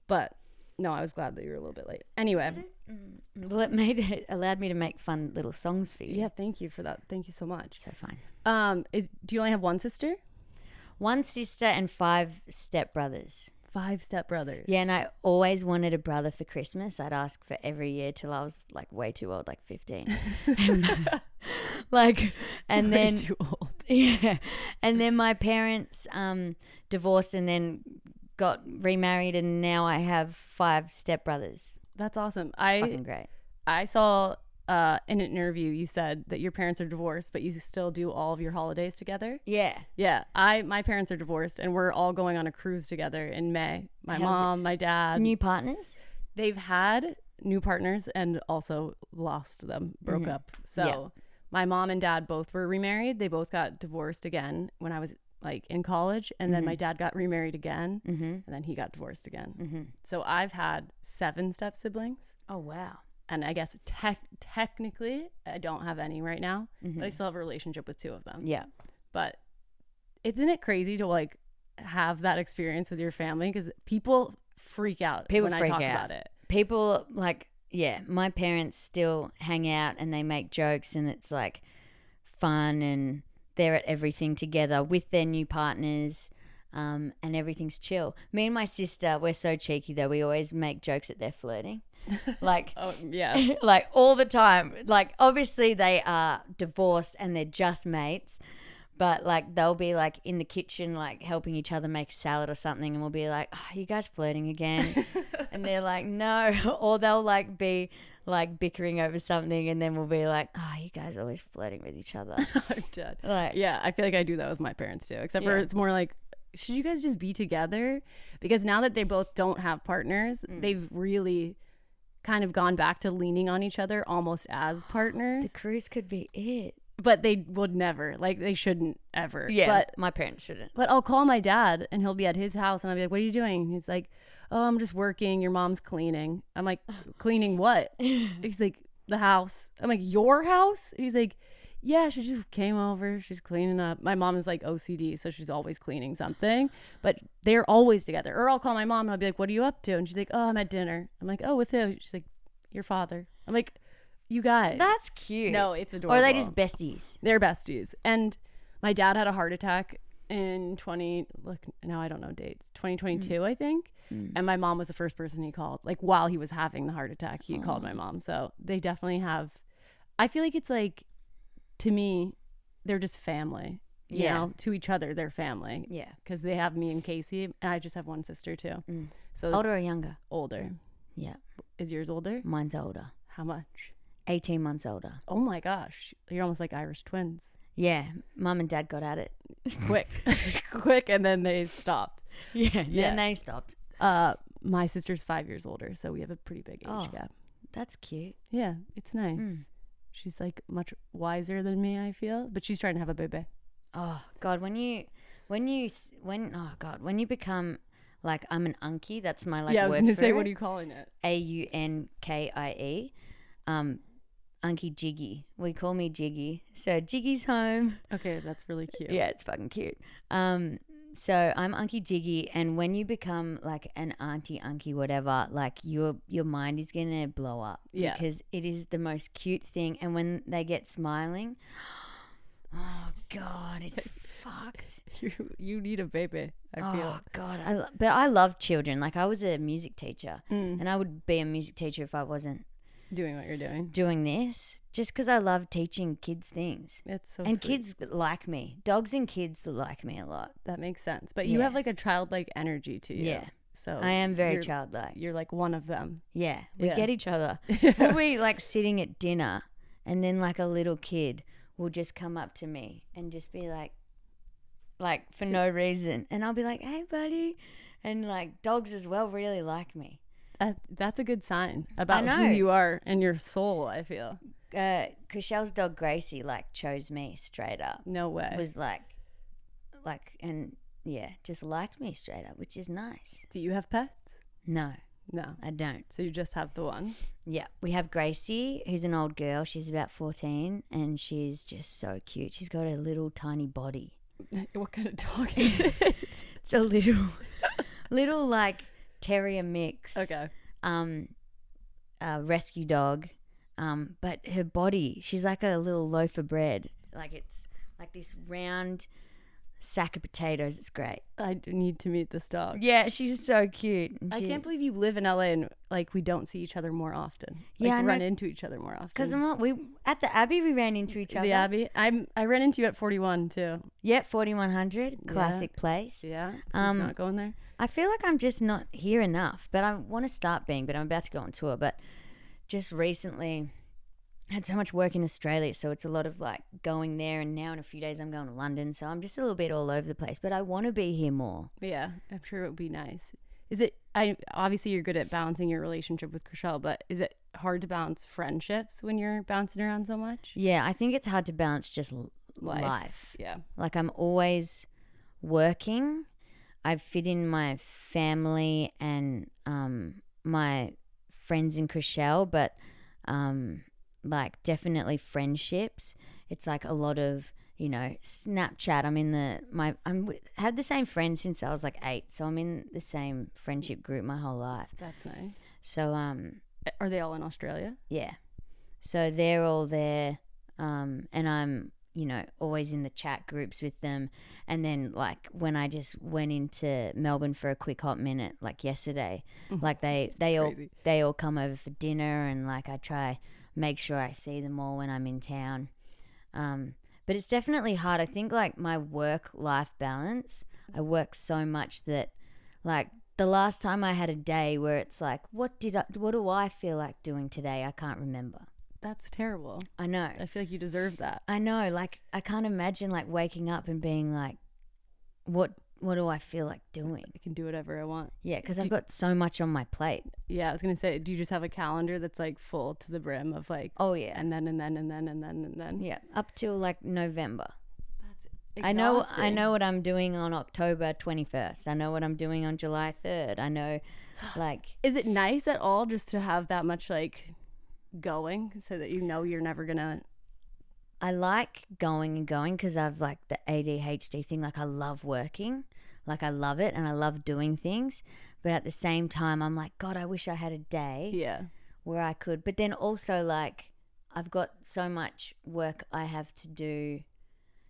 But no, I was glad that you were a little bit late. Anyway. Well, it allowed me to make fun little songs for you. Yeah, thank you for that. Thank you so much. So fine. Do you only have one sister? One sister and 5 stepbrothers. 5 stepbrothers. Yeah, and I always wanted a brother for Christmas. I'd ask for every year till I was like way too old, like 15. And Way then too old. Yeah, and then my parents divorced and then got remarried, and now I have 5 stepbrothers. That's awesome. It's fucking great. I saw in an interview you said that your parents are divorced, but you still do all of your holidays together. Yeah. Yeah. My parents are divorced, and we're all going on a cruise together in May. My mom, my dad. New partners? They've had new partners and also lost them, broke up. So my mom and dad both were remarried. They both got divorced again when I was like in college, and then my dad got remarried again, and then he got divorced again. So I've had 7 step siblings. Oh wow. And I guess technically I don't have any right now, but I still have a relationship with 2 of them. Yeah. But isn't it crazy to like have that experience with your family? Because people freak out when I talk about it. People like, yeah, my parents still hang out and they make jokes, and it's like fun, and they're at everything together with their new partners. and everything's chill. Me and my sister, we're so cheeky though. We always make jokes that they're flirting. Like, Oh, yeah. like all the time. Like, obviously they are divorced and they're just mates, but like they'll be like in the kitchen, like helping each other make salad or something, and we'll be like, "Oh, you guys flirting again?" And they're like, "No," or they'll like be like bickering over something, and then we'll be like, "Oh, you guys are always flirting with each other." I'm dead. Like, Yeah, I feel like I do that with my parents too, except for Yeah. it's more like, should you guys just be together? Because now that they both don't have partners, they've really kind of gone back to leaning on each other almost as partners. the cruise could be it. But they would never, like, they shouldn't ever. Yeah, But my parents shouldn't. I'll call my dad and he'll be at his house and I'll be like, what are you doing? He's like, oh, I'm just working. Your mom's cleaning. I'm like, cleaning what? He's like, the house. I'm like, your house? He's like, yeah, she just came over. She's cleaning up. My mom is like OCD, so she's always cleaning something. But they're always together. Or I'll call my mom and I'll be like, what are you up to? And she's like, oh, I'm at dinner. I'm like, oh, with who? She's like, your father. I'm like, you guys. That's cute. No, it's Or adorable. are they just besties? They're besties. And my dad had a heart attack in now I don't know dates, 2022, I think. And my mom was the first person he called. Like, while he was having the heart attack, he called my mom. So they definitely have, I feel like it's like, to me, they're just family. You Yeah. know, to each other, they're family. Yeah. Because they have me and Casey, and I just have one sister too. So Older or younger? older. Yeah. Is yours older? Mine's older. How much? 18 months older. Oh my gosh. You're almost like Irish twins. Yeah. Mum and dad got at it. Quick. Quick, and then they stopped. Yeah. Yeah. Then they stopped. My sister's 5 years older, so we have a pretty big age Oh. gap. That's cute. Yeah, it's nice. She's like much wiser than me, I feel, but she's trying to have a baby. Oh God, when you become like, I'm an unkie, that's my like yeah, I was word gonna for say, it. what are you calling it? AUNKIE. Unkie Jiggy. We call me Jiggy. So Jiggy's home. Okay, that's really cute. Yeah, it's fucking cute. So I'm Unkie Jiggy, and when you become like an auntie, unkie, whatever, like your mind is gonna blow up. Yeah. Because it is the most cute thing, and when they get smiling, oh God, it's fucked. You need a baby, I feel. Oh God, but I love children. Like, I was a music teacher, and I would be a music teacher if I wasn't Doing what you're doing. doing this. Just because I love teaching kids things. It's so And sweet. kids like me. Dogs and kids like me a lot. That makes sense. But you Yeah. have like a childlike energy to you. Yeah. So I am very you're- childlike. You're like one of them. Yeah. We Yeah. get each other. We'll be like sitting at dinner, and then like a little kid will just come up to me and just be like for no reason. And I'll be like, hey, buddy. And like dogs as well really like me. That's a good sign about know. who you are and your soul, I feel. Cushelle's dog Gracie like chose me straight up. No way. Was like and yeah, just liked me straight up, which is nice. Do you have pets? No, No. I don't. So you just have the one. Yeah, we have Gracie, who's an old girl. She's about 14, and she's just so cute. She's got a little tiny body. What kind of dog is it? It's a little like terrier mix. Okay. Rescue dog. But her body, she's like a little loaf of bread. Like, it's like this round sack of potatoes. It's great. I need to meet this dog. Yeah, she's so cute. And I she- can't believe you live in LA and like we don't see each other more often. Like, Yeah, I know. run into each other more often. Cause we at the Abbey we ran into each other. the Abbey. I ran into you at 41 too. Yeah, 4100 classic place. Yeah. Please Um, not going there. I feel like I'm just not here enough, but I want to start being. But I'm about to go on tour. But just recently, I had so much work in Australia, so it's a lot of like going there. And now in a few days, I'm going to London, so I'm just a little bit all over the place. But I want to be here more. Yeah, I'm sure it would be nice. Is it? Obviously you're good at balancing your relationship with Chriselle, but is it hard to balance friendships when you're bouncing around so much? Yeah, I think it's hard to balance just life. Yeah. Like, I'm always working. I fit in my family and my friends in Chriselle, but like definitely friendships. It's like a lot of, Snapchat. Had the same friends since I was like 8, so I'm in the same friendship group my whole life. That's nice. So Are they all in Australia? yeah, so they're all there, and I'm always in the chat groups with them. And then like when I just went into Melbourne for a quick hot minute, like yesterday, like they all come over for dinner, and like I try make sure I see them all when I'm in town. But it's definitely hard. I think like my work-life balance, I work so much that like the last time I had a day where it's like, what do I feel like doing today? I can't remember. That's terrible. I know. I feel like you deserve that. I know. Like I can't imagine like waking up and being like, what do I feel like doing? I can do whatever I want. Yeah, because I've got so much on my plate. Yeah, I was gonna say, do you just have a calendar that's like full to the brim of like, oh yeah, and then yeah, up till like November. That's exhausting. I know what I'm doing on October 21st. I know what I'm doing on July 3rd. I know, like. Is it nice at all just to have that much like going, so that you're never gonna? I like going because I've like the ADHD thing. Like I love working, like I love it, and I love doing things. But at the same time, I'm like, God, I wish I had a day where I could. But then also like I've got so much work I have to do.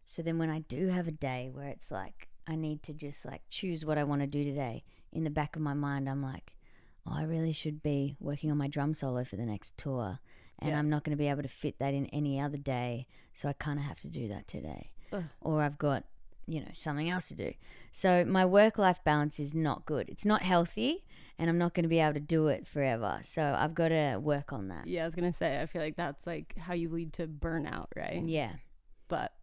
So then when I do have a day where it's like I need to just like choose what I want to do today, in the back of my mind, I'm like, oh, I really should be working on my drum solo for the next tour. And I'm not going to be able to fit that in any other day. So I kind of have to do that today. Ugh. Or I've got, something else to do. So my work-life balance is not good. It's not healthy, and I'm not going to be able to do it forever. So I've got to work on that. Yeah, I was going to say, I feel like that's like how you lead to burnout, right? Yeah. But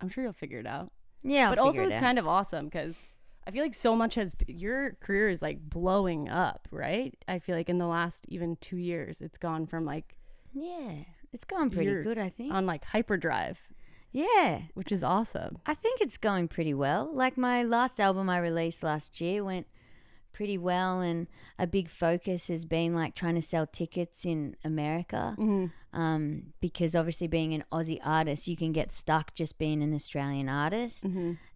I'm sure you'll figure it out. Yeah, but also it's kind of awesome because I feel like so much your career is like blowing up, right? I feel like in the last even 2 years, it's gone from like, yeah, it's going pretty good, I think. On like hyperdrive. Yeah. Which is awesome. I think it's going pretty well. Like my last album I released last year went pretty well, and a big focus has been like trying to sell tickets in America. Because obviously being an Aussie artist, you can get stuck just being an Australian artist.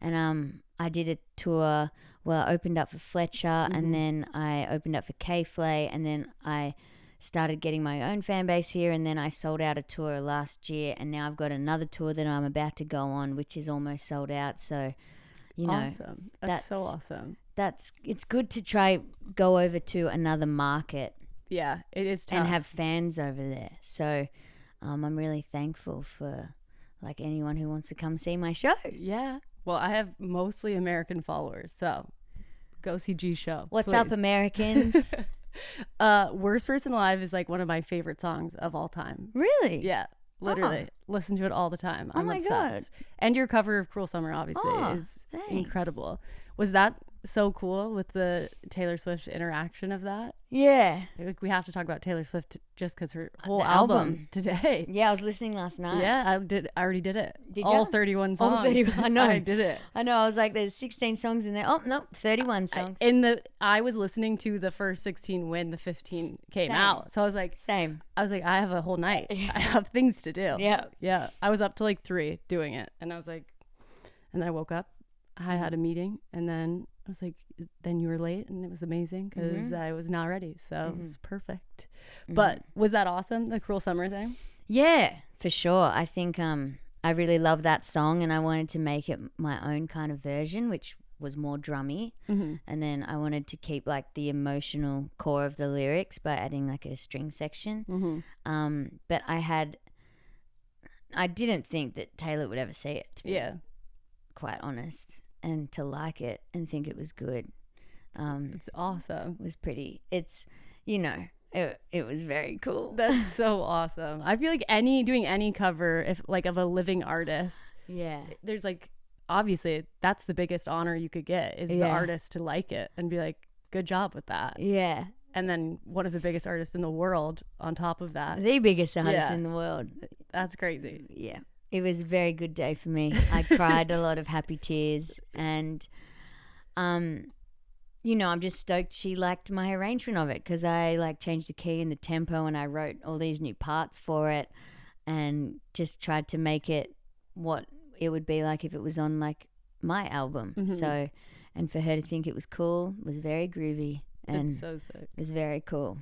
And I did a tour, I opened up for Fletcher, and then I opened up for K-Flay, and then I started getting my own fan base here, and then I sold out a tour last year, and now I've got another tour that I'm about to go on, which is almost sold out. So, awesome. That's so awesome. It's good to try go over to another market. Yeah, it is tough. And have fans over there. So, I'm really thankful for like anyone who wants to come see my show. Yeah. Well, I have mostly American followers, so go see G's show. What's please. up, Americans? Worst Person Alive is like one of my favorite songs of all time. Really? Yeah, literally. Listen to it all the time. I'm my obsessed. God. And your cover of Cruel Summer obviously is incredible. Was that so cool with the Taylor Swift interaction of that? Yeah. Like, we have to talk about Taylor Swift just because her whole album today. Yeah, I was listening last night. Yeah, I already did it. Did all you? 31 songs. All 31. I know. I did it. I know. I was like, there's 16 songs in there. Oh, no, 31 songs. I was listening to the first 16 when the 15 came Same. out. So I was like, I have a whole night. I have things to do. Yeah. Yeah. I was up to like 3 doing it. And I was like, and then I woke up. I had a meeting, and then I was like, then you were late, and it was amazing because I was not ready. So it was perfect. But was that awesome, the Cruel Summer thing? Yeah, for sure. I think I really love that song, and I wanted to make it my own kind of version, which was more drummy. And then I wanted to keep like the emotional core of the lyrics by adding like a string section. But I didn't think that Taylor would ever see it, to be quite honest. And to like it and think it was good. It's awesome. Was pretty. It's, it was very cool. That's so awesome. I feel like doing any cover, if like of a living artist. Yeah. There's like, obviously that's the biggest honor you could get is the artist to like it and be like, good job with that. Yeah. And then one of the biggest artists in the world on top of that. The biggest artist in the world. That's crazy. Yeah. It was a very good day for me. I cried a lot of happy tears, and I'm just stoked she liked my arrangement of it because I like changed the key and the tempo, and I wrote all these new parts for it and just tried to make it what it would be like if it was on like my album. So, and for her to think it was cool was very groovy, and it's so sick. It was very cool.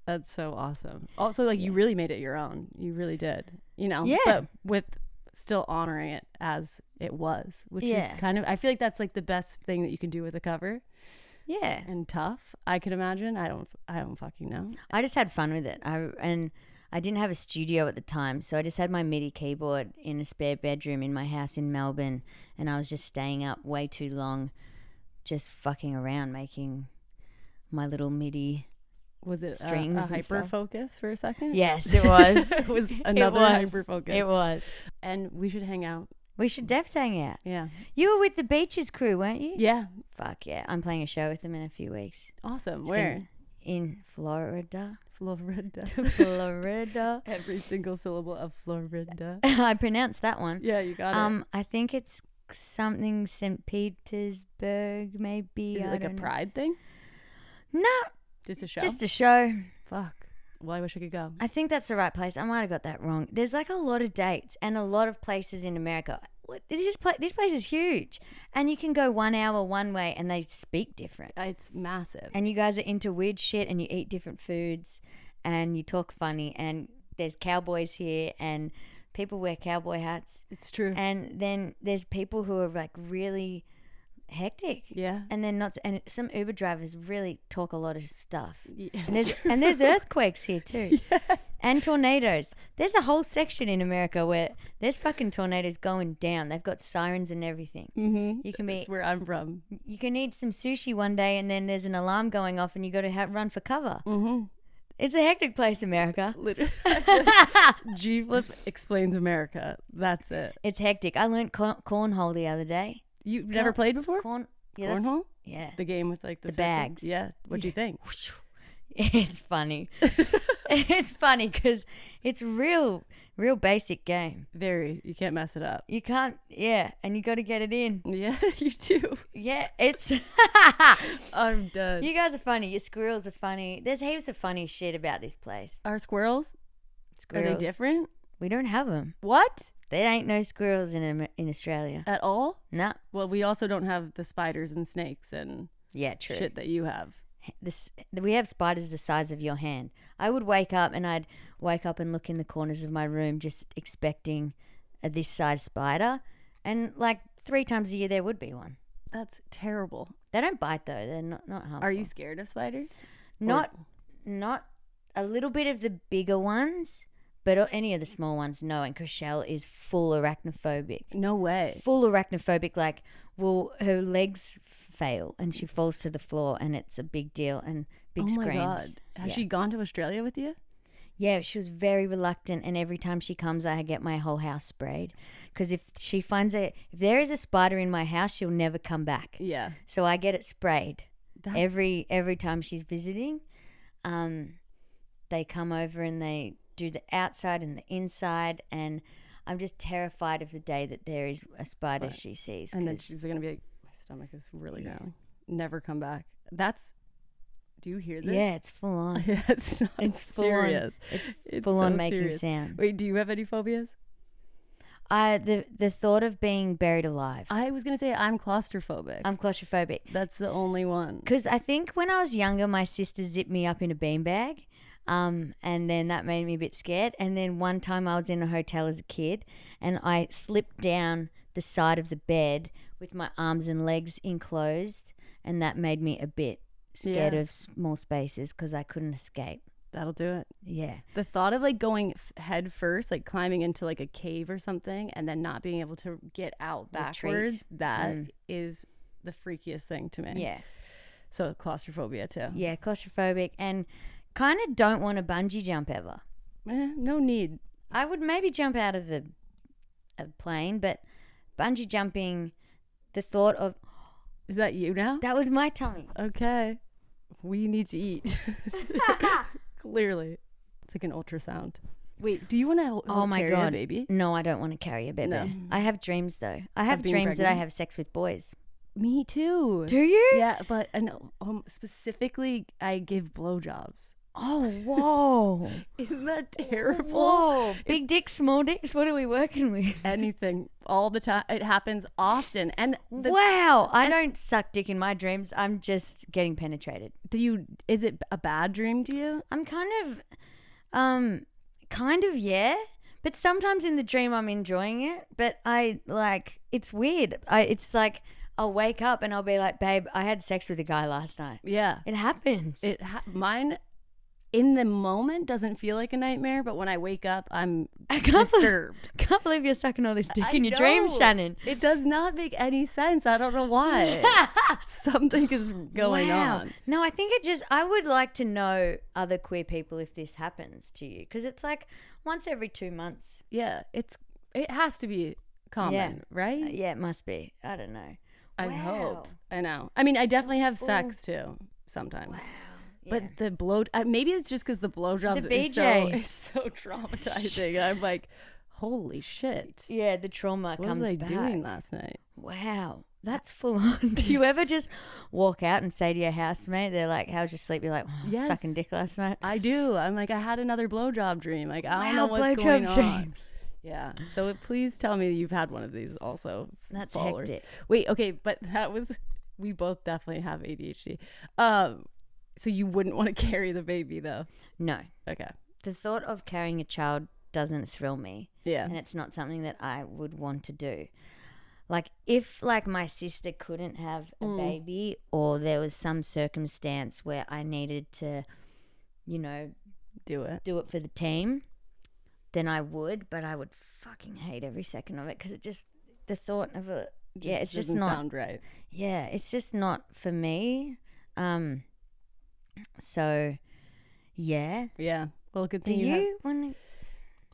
That's so awesome. Also, like you really made it your own. You really did. Yeah. But with still honoring it as it was, which Yeah. is kind of, I feel like that's like the best thing that you can do with a cover. Yeah. And tough, I could imagine. I don't fucking know. I just had fun with it. I didn't have a studio at the time, so I just had my MIDI keyboard in a spare bedroom in my house in Melbourne, and I was just staying up way too long, just fucking around making my little MIDI. Was it Strings a and hyper stuff. focus for a second? Yes, it was. It was another hyper focus. It was. And we should hang out. We should def hang out. Yeah. You were with the Beaches crew, weren't you? Yeah. Fuck yeah. I'm playing a show with them in a few weeks. Awesome. It's Where? gonna- In Florida. Florida. Florida. Every single syllable of Florida. I pronounced that one. Yeah, you got it. I think it's something St. Petersburg, maybe. Is it I like a don't know. pride thing? No, Just a show? just a show. Fuck. Well, I wish I could go. I think that's the right place. I might have got that wrong. There's like a lot of dates and a lot of places in America. This place is huge, and you can go 1 hour one way, and they speak different. It's massive. And you guys are into weird shit, and you eat different foods, and you talk funny, and there's cowboys here, and people wear cowboy hats, It's true. and then there's people who are like really hectic. Yeah. And then and some Uber drivers really talk a lot of stuff. Yeah, And there's earthquakes here too. And tornadoes. There's a whole section in America where there's fucking tornadoes going down. They've got sirens and everything. Mm-hmm. You can be That's where I'm from. you can eat some sushi one day and then there's an alarm going off and you got to run for cover. Mm-hmm. It's a hectic place, America. Literally. G-Flip explains America. That's it. It's hectic. I learned cornhole the other day. You've never played before? That's- Cornhole? Yeah. The game with like the circles? bags. Yeah. What do you think? It's funny. It's funny because it's real basic game. Very. You can't mess it up. You can't, yeah, and you got to get it in. Yeah, you do. Yeah, it's. I'm done. You guys are funny. Your squirrels are funny. There's heaps of funny shit about this place. Are squirrels? Squirrels. Are they different? We don't have them. What? There ain't no squirrels in Australia. At all? No. Well, we also don't have the spiders and snakes and Yeah, true. shit that you have. We have spiders the size of your hand. I would wake up and look in the corners of my room just expecting this size spider, and like 3 times a year there would be one. That's terrible. They don't bite though. They're not harmful. Are you scared of spiders? Not a little bit of the bigger ones, but any of the small ones, no. And Chriselle is full arachnophobic. No way. Full arachnophobic, like, well, her legs fail and she falls to the floor and it's a big deal and big Oh my screams. God. Has she gone to Australia with you? Yeah, she was very reluctant, and every time she comes, I get my whole house sprayed. Because if there is a spider in my house, she'll never come back. Yeah. So I get it sprayed That's every time she's visiting. They come over and they do the outside and the inside, and I'm just terrified of the day that there is a spider she sees. And then 'cause- she's going to be like, my stomach is really growling. Never come back. Do you hear this? yeah, it's full on. Yeah, it's not It's full on. serious. It's full on so making serious. sounds. Wait, do you have any phobias? The thought of being buried alive. I was going to say I'm claustrophobic. I'm claustrophobic. That's the only one. Because I think when I was younger, my sister zipped me up in a beanbag, and then that made me a bit scared. And then one time I was in a hotel as a kid, and I slipped down the side of the bed with my arms and legs enclosed, and that made me a bit scared of small spaces because I couldn't escape. That'll do it. Yeah. The thought of like going head first, like climbing into like a cave or something and then not being able to get out backwards, that is the freakiest thing to me. Yeah. So claustrophobia too. Yeah, claustrophobic, and kind of don't want to bungee jump ever. No need. I would maybe jump out of a plane, but bungee jumping, the thought of, Is that you now? that was my tummy. Okay. We need to eat. Clearly. It's like an ultrasound. Wait, do you want to Oh my carry a God. baby? No, I don't want to carry a baby. No. I have dreams though. I have being dreams that I pregnant? have sex with boys. Me too. Do you? Yeah, but specifically, I give blowjobs. Oh, whoa. Isn't that terrible? Whoa. Big dicks, small dicks. What are we working with? Anything, all the time. It happens often. And Wow. I don't suck dick in my dreams. I'm just getting penetrated. is it a bad dream to you? I'm kind of, yeah. But sometimes in the dream I'm enjoying it, but it's weird. It's like I'll wake up and I'll be like, babe, I had sex with a guy last night. Yeah. It happens. Mine in the moment doesn't feel like a nightmare, but when I wake up, I'm disturbed. I can't believe you're sucking all this dick I in your know. dreams, Shannon. It does not make any sense. I don't know why. Something is going on. No, I think I would like to know other queer people if this happens to you, because it's like once every 2 months. Yeah, it has to be common, right? Yeah, it must be. I don't know. I hope. I know. I mean, I definitely have sex too sometimes. Wow. But the maybe it's just because the blowjobs is so traumatizing. I'm like, holy shit. Yeah, the trauma What comes was I back. doing last night? Wow, that's full on. Do you ever just walk out and say to your housemate, they're like, how's your sleep? You're like, Yes. sucking dick last night? I do. I'm like, I had another blowjob dream. Like, I don't know what's blowjob going on. dreams. Yeah. So please tell me you've had one of these also. That's ballers. hectic. Wait, okay, but we both definitely have ADHD. So you wouldn't want to carry the baby though? No. Okay. The thought of carrying a child doesn't thrill me. Yeah. And it's not something that I would want to do. Like if like my sister couldn't have a baby, or there was some circumstance where I needed to, Do it for the team, then I would, but I would fucking hate every second of it, because the thought of it, it's just doesn't not sound right. Yeah, it's just not for me. So yeah. Yeah. Well, good Do thing you want to?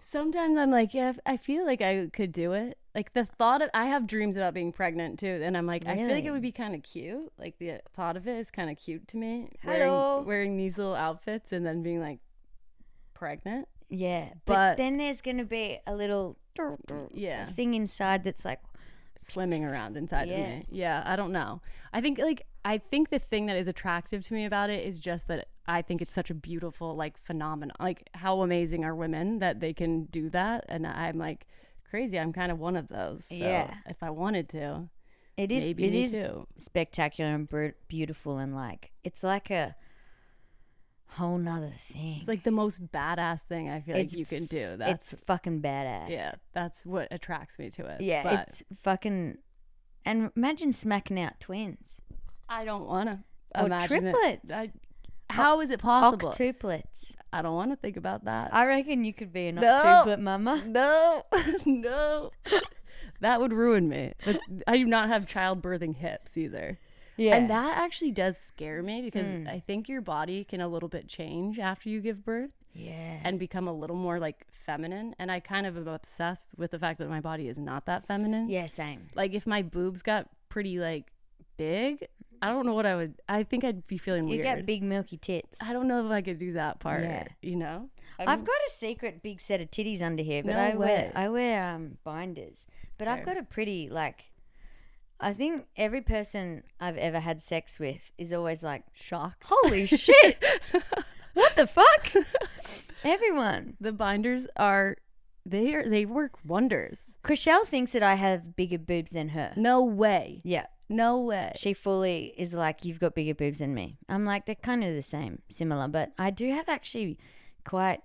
Sometimes I'm like, yeah, I feel like I could do it. Like the thought of, I have dreams about being pregnant too, and I'm like, I feel like Really? it would be kind of cute. Like the thought of it is kind of cute to me. Hello. Wearing these little outfits and then being like pregnant. Yeah, But- but then there's gonna be a little Yeah. thing inside that's like, Swimming around inside of Yeah. me. Yeah, I don't know. I think the thing that is attractive to me about it is just that I think it's such a beautiful like phenomenon. Like how amazing are women that they can do that, and I'm like crazy. I'm kind of one of those. So Yeah. if I wanted to, it is maybe it me is too. spectacular and beautiful, and like it's like a whole nother thing. It's like the most badass thing I feel like you can do. That's It's fucking badass. yeah, that's what attracts me to it. Yeah, but it's fucking. And imagine smacking out twins. I don't want to Or imagine triplets. it. How is it possible? Octuplets. I don't want to think about that. I reckon you could be an No. octuplet mama. No, no. That would ruin me. But I do not have childbirthing hips either. Yeah. And that actually does scare me because I think your body can a little bit change after you give birth Yeah. and become a little more like feminine. And I kind of am obsessed with the fact that my body is not that feminine. Yeah, same. Like if my boobs got pretty like big, I don't know what I think I'd be feeling You weird. get big milky tits. I don't know if I could do that part, Yeah. you know? I've got a secret big set of titties under here, but No way. I wear binders. But I've Fair. got a pretty like. I think every person I've ever had sex with is always like, shocked. "Holy shit, what the fuck?" Everyone. The binders they work wonders. Chriselle thinks that I have bigger boobs than her. No way. Yeah, No way. she fully is like, "You've got bigger boobs than me." I'm like, they're kind of the same, similar, but I do have actually quite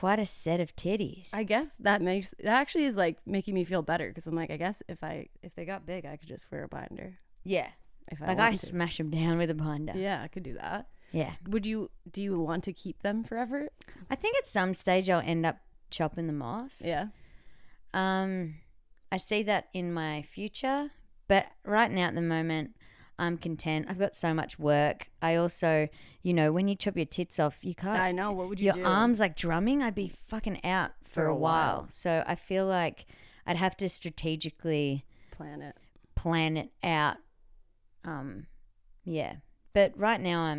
a set of titties. I guess that actually is like making me feel better because I'm like, I guess if they got big, I could just wear a binder. Yeah, If I like I wanted to. smash them down with a binder. Yeah, I could do that. Yeah. Do you want to keep them forever? I think at some stage I'll end up chopping them off. Yeah. I see that in my future, but right now at the moment, I'm content. I've got so much work. I also, when you chop your tits off, you can't. I know. What would you your do? arms like drumming. I'd be fucking out for a while. while. So I feel like I'd have to strategically plan it out. Yeah. But right now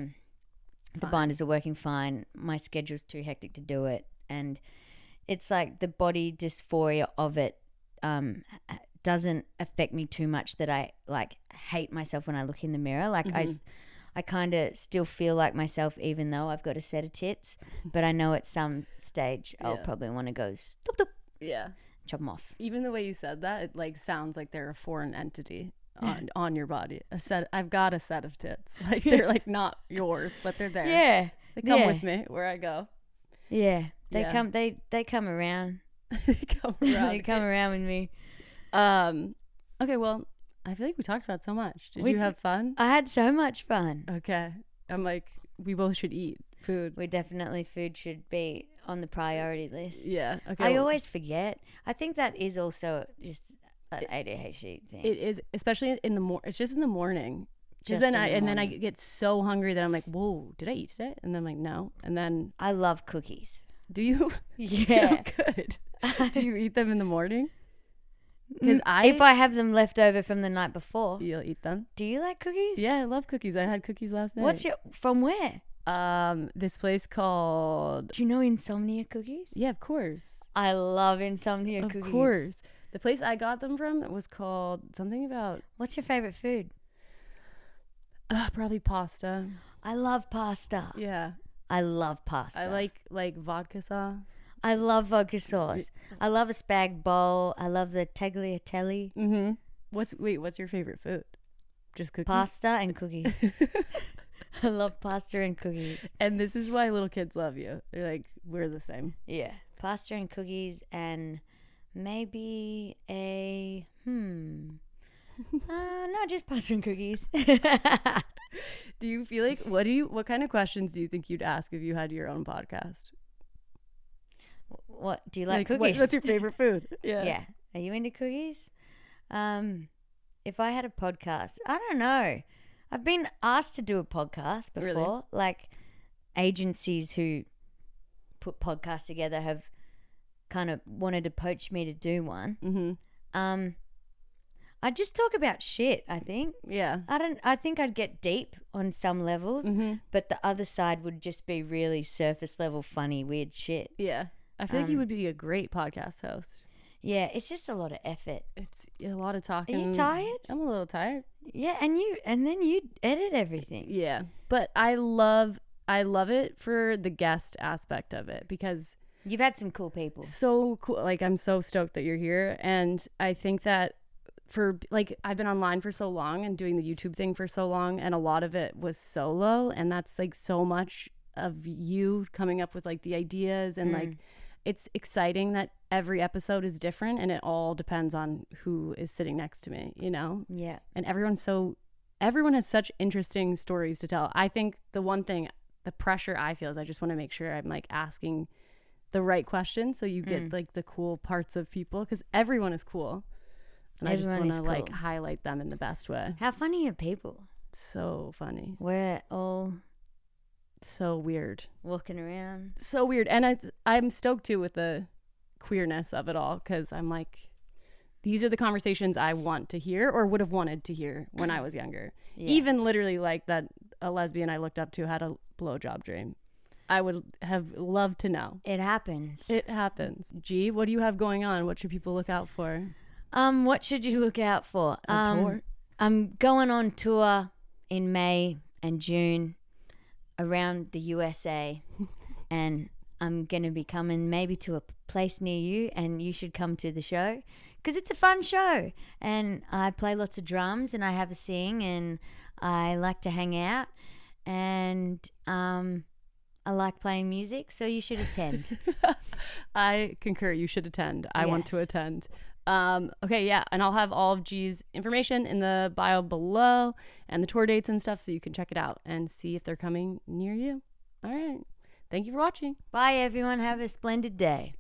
the Fine. binders are working fine. My schedule's too hectic to do it, and it's like the body dysphoria of it doesn't affect me too much that I like hate myself when I look in the mirror. Like I kind of still feel like myself even though I've got a set of tits, but I know at some stage I'll Yeah. probably want to go stop, Yeah. chop them off. Even the way you said that, it like sounds like they're a foreign entity on your body. I've got a set of tits. Like they're like not yours, but they're there. Yeah. They come with me where I go. Yeah. They Yeah. come they come around. Come around. They come around with me. Okay, well, I feel like we talked about so much. Did We- you have fun? I had so much fun. Okay. I'm like, we both should eat food. Food should be on the priority list. Yeah. Okay. I well, always forget. I think that is also just an ADHD thing. it is, especially in the it's just in the morning. Because Just then in the then I morning. get so hungry that I'm like, whoa, did I eat today? And then I'm like, no. And then, I love cookies. do you? Yeah. Good. Do you eat them in the morning? Because If I have them left over from the night before. you'll eat them. Do you like cookies? Yeah, I love cookies. I had cookies last night. From where? This place called, Do you know Insomnia Cookies? yeah, of course. I love Insomnia Of Cookies. course. The place I got them from was called something about, What's your favorite food? probably pasta. I love pasta. Yeah. I love pasta. I like vodka sauce. I love vodka sauce. I love a spag bowl. I love the tagliatelle. Mm-hmm. What's your favorite food? Just cookies? Pasta and cookies. I love pasta and cookies. And this is why little kids love you. They're like, we're the same. Yeah. Pasta and cookies and maybe a not just pasta and cookies. Do you feel like what kind of questions do you think you'd ask if you had your own podcast? What do you like cookies? What's your favorite food? Yeah. Are you into cookies? If I had a podcast, I don't know. I've been asked to do a podcast before. Really? Like agencies who put podcasts together have kind of wanted to poach me to do one. Mm-hmm. I just talk about shit, I think. Yeah. I think I'd get deep on some levels, Mm-hmm. but the other side would just be really surface level funny weird shit. Yeah. I feel like you would be a great podcast host. Yeah, it's just a lot of effort. It's a lot of talking. Are you tired? I'm a little tired. Yeah, and then you edit everything. Yeah. But I love it for the guest aspect of it because You've had some cool people. so cool. Like, I'm so stoked that you're here. And I think that I've been online for so long and doing the YouTube thing for so long, and a lot of it was solo, and that's like so much of you coming up with like the ideas, and like it's exciting that every episode is different and it all depends on who is sitting next to me, you know? Yeah. And everyone has such interesting stories to tell. I think the one thing, the pressure I feel is I just want to make sure I'm like asking the right questions so you get like the cool parts of people, because everyone is cool. And Everyone I just is want to like cool. highlight them in the best way. How funny are people? So funny. We're all So weird. walking around. So weird. And I'm stoked too with the queerness of it all, because I'm like, these are the conversations I want to hear or would have wanted to hear when I was younger. Yeah. Even literally like that a lesbian I looked up to had a blowjob dream. I would have loved to know. It happens. It happens. G, what do you have going on? What should people look out for? What should you look out for? A tour? I'm going on tour in May and June around the USA, and I'm going to be coming maybe to a place near you, and you should come to the show because it's a fun show. And I play lots of drums, and I have a sing, and I like to hang out, and I like playing music, so you should attend. I concur. You should attend. I want to Yes. attend. Okay, yeah. And I'll have all of G's information in the bio below and the tour dates and stuff, so you can check it out and see if they're coming near you. All right. Thank you for watching. Bye, everyone. Have a splendid day.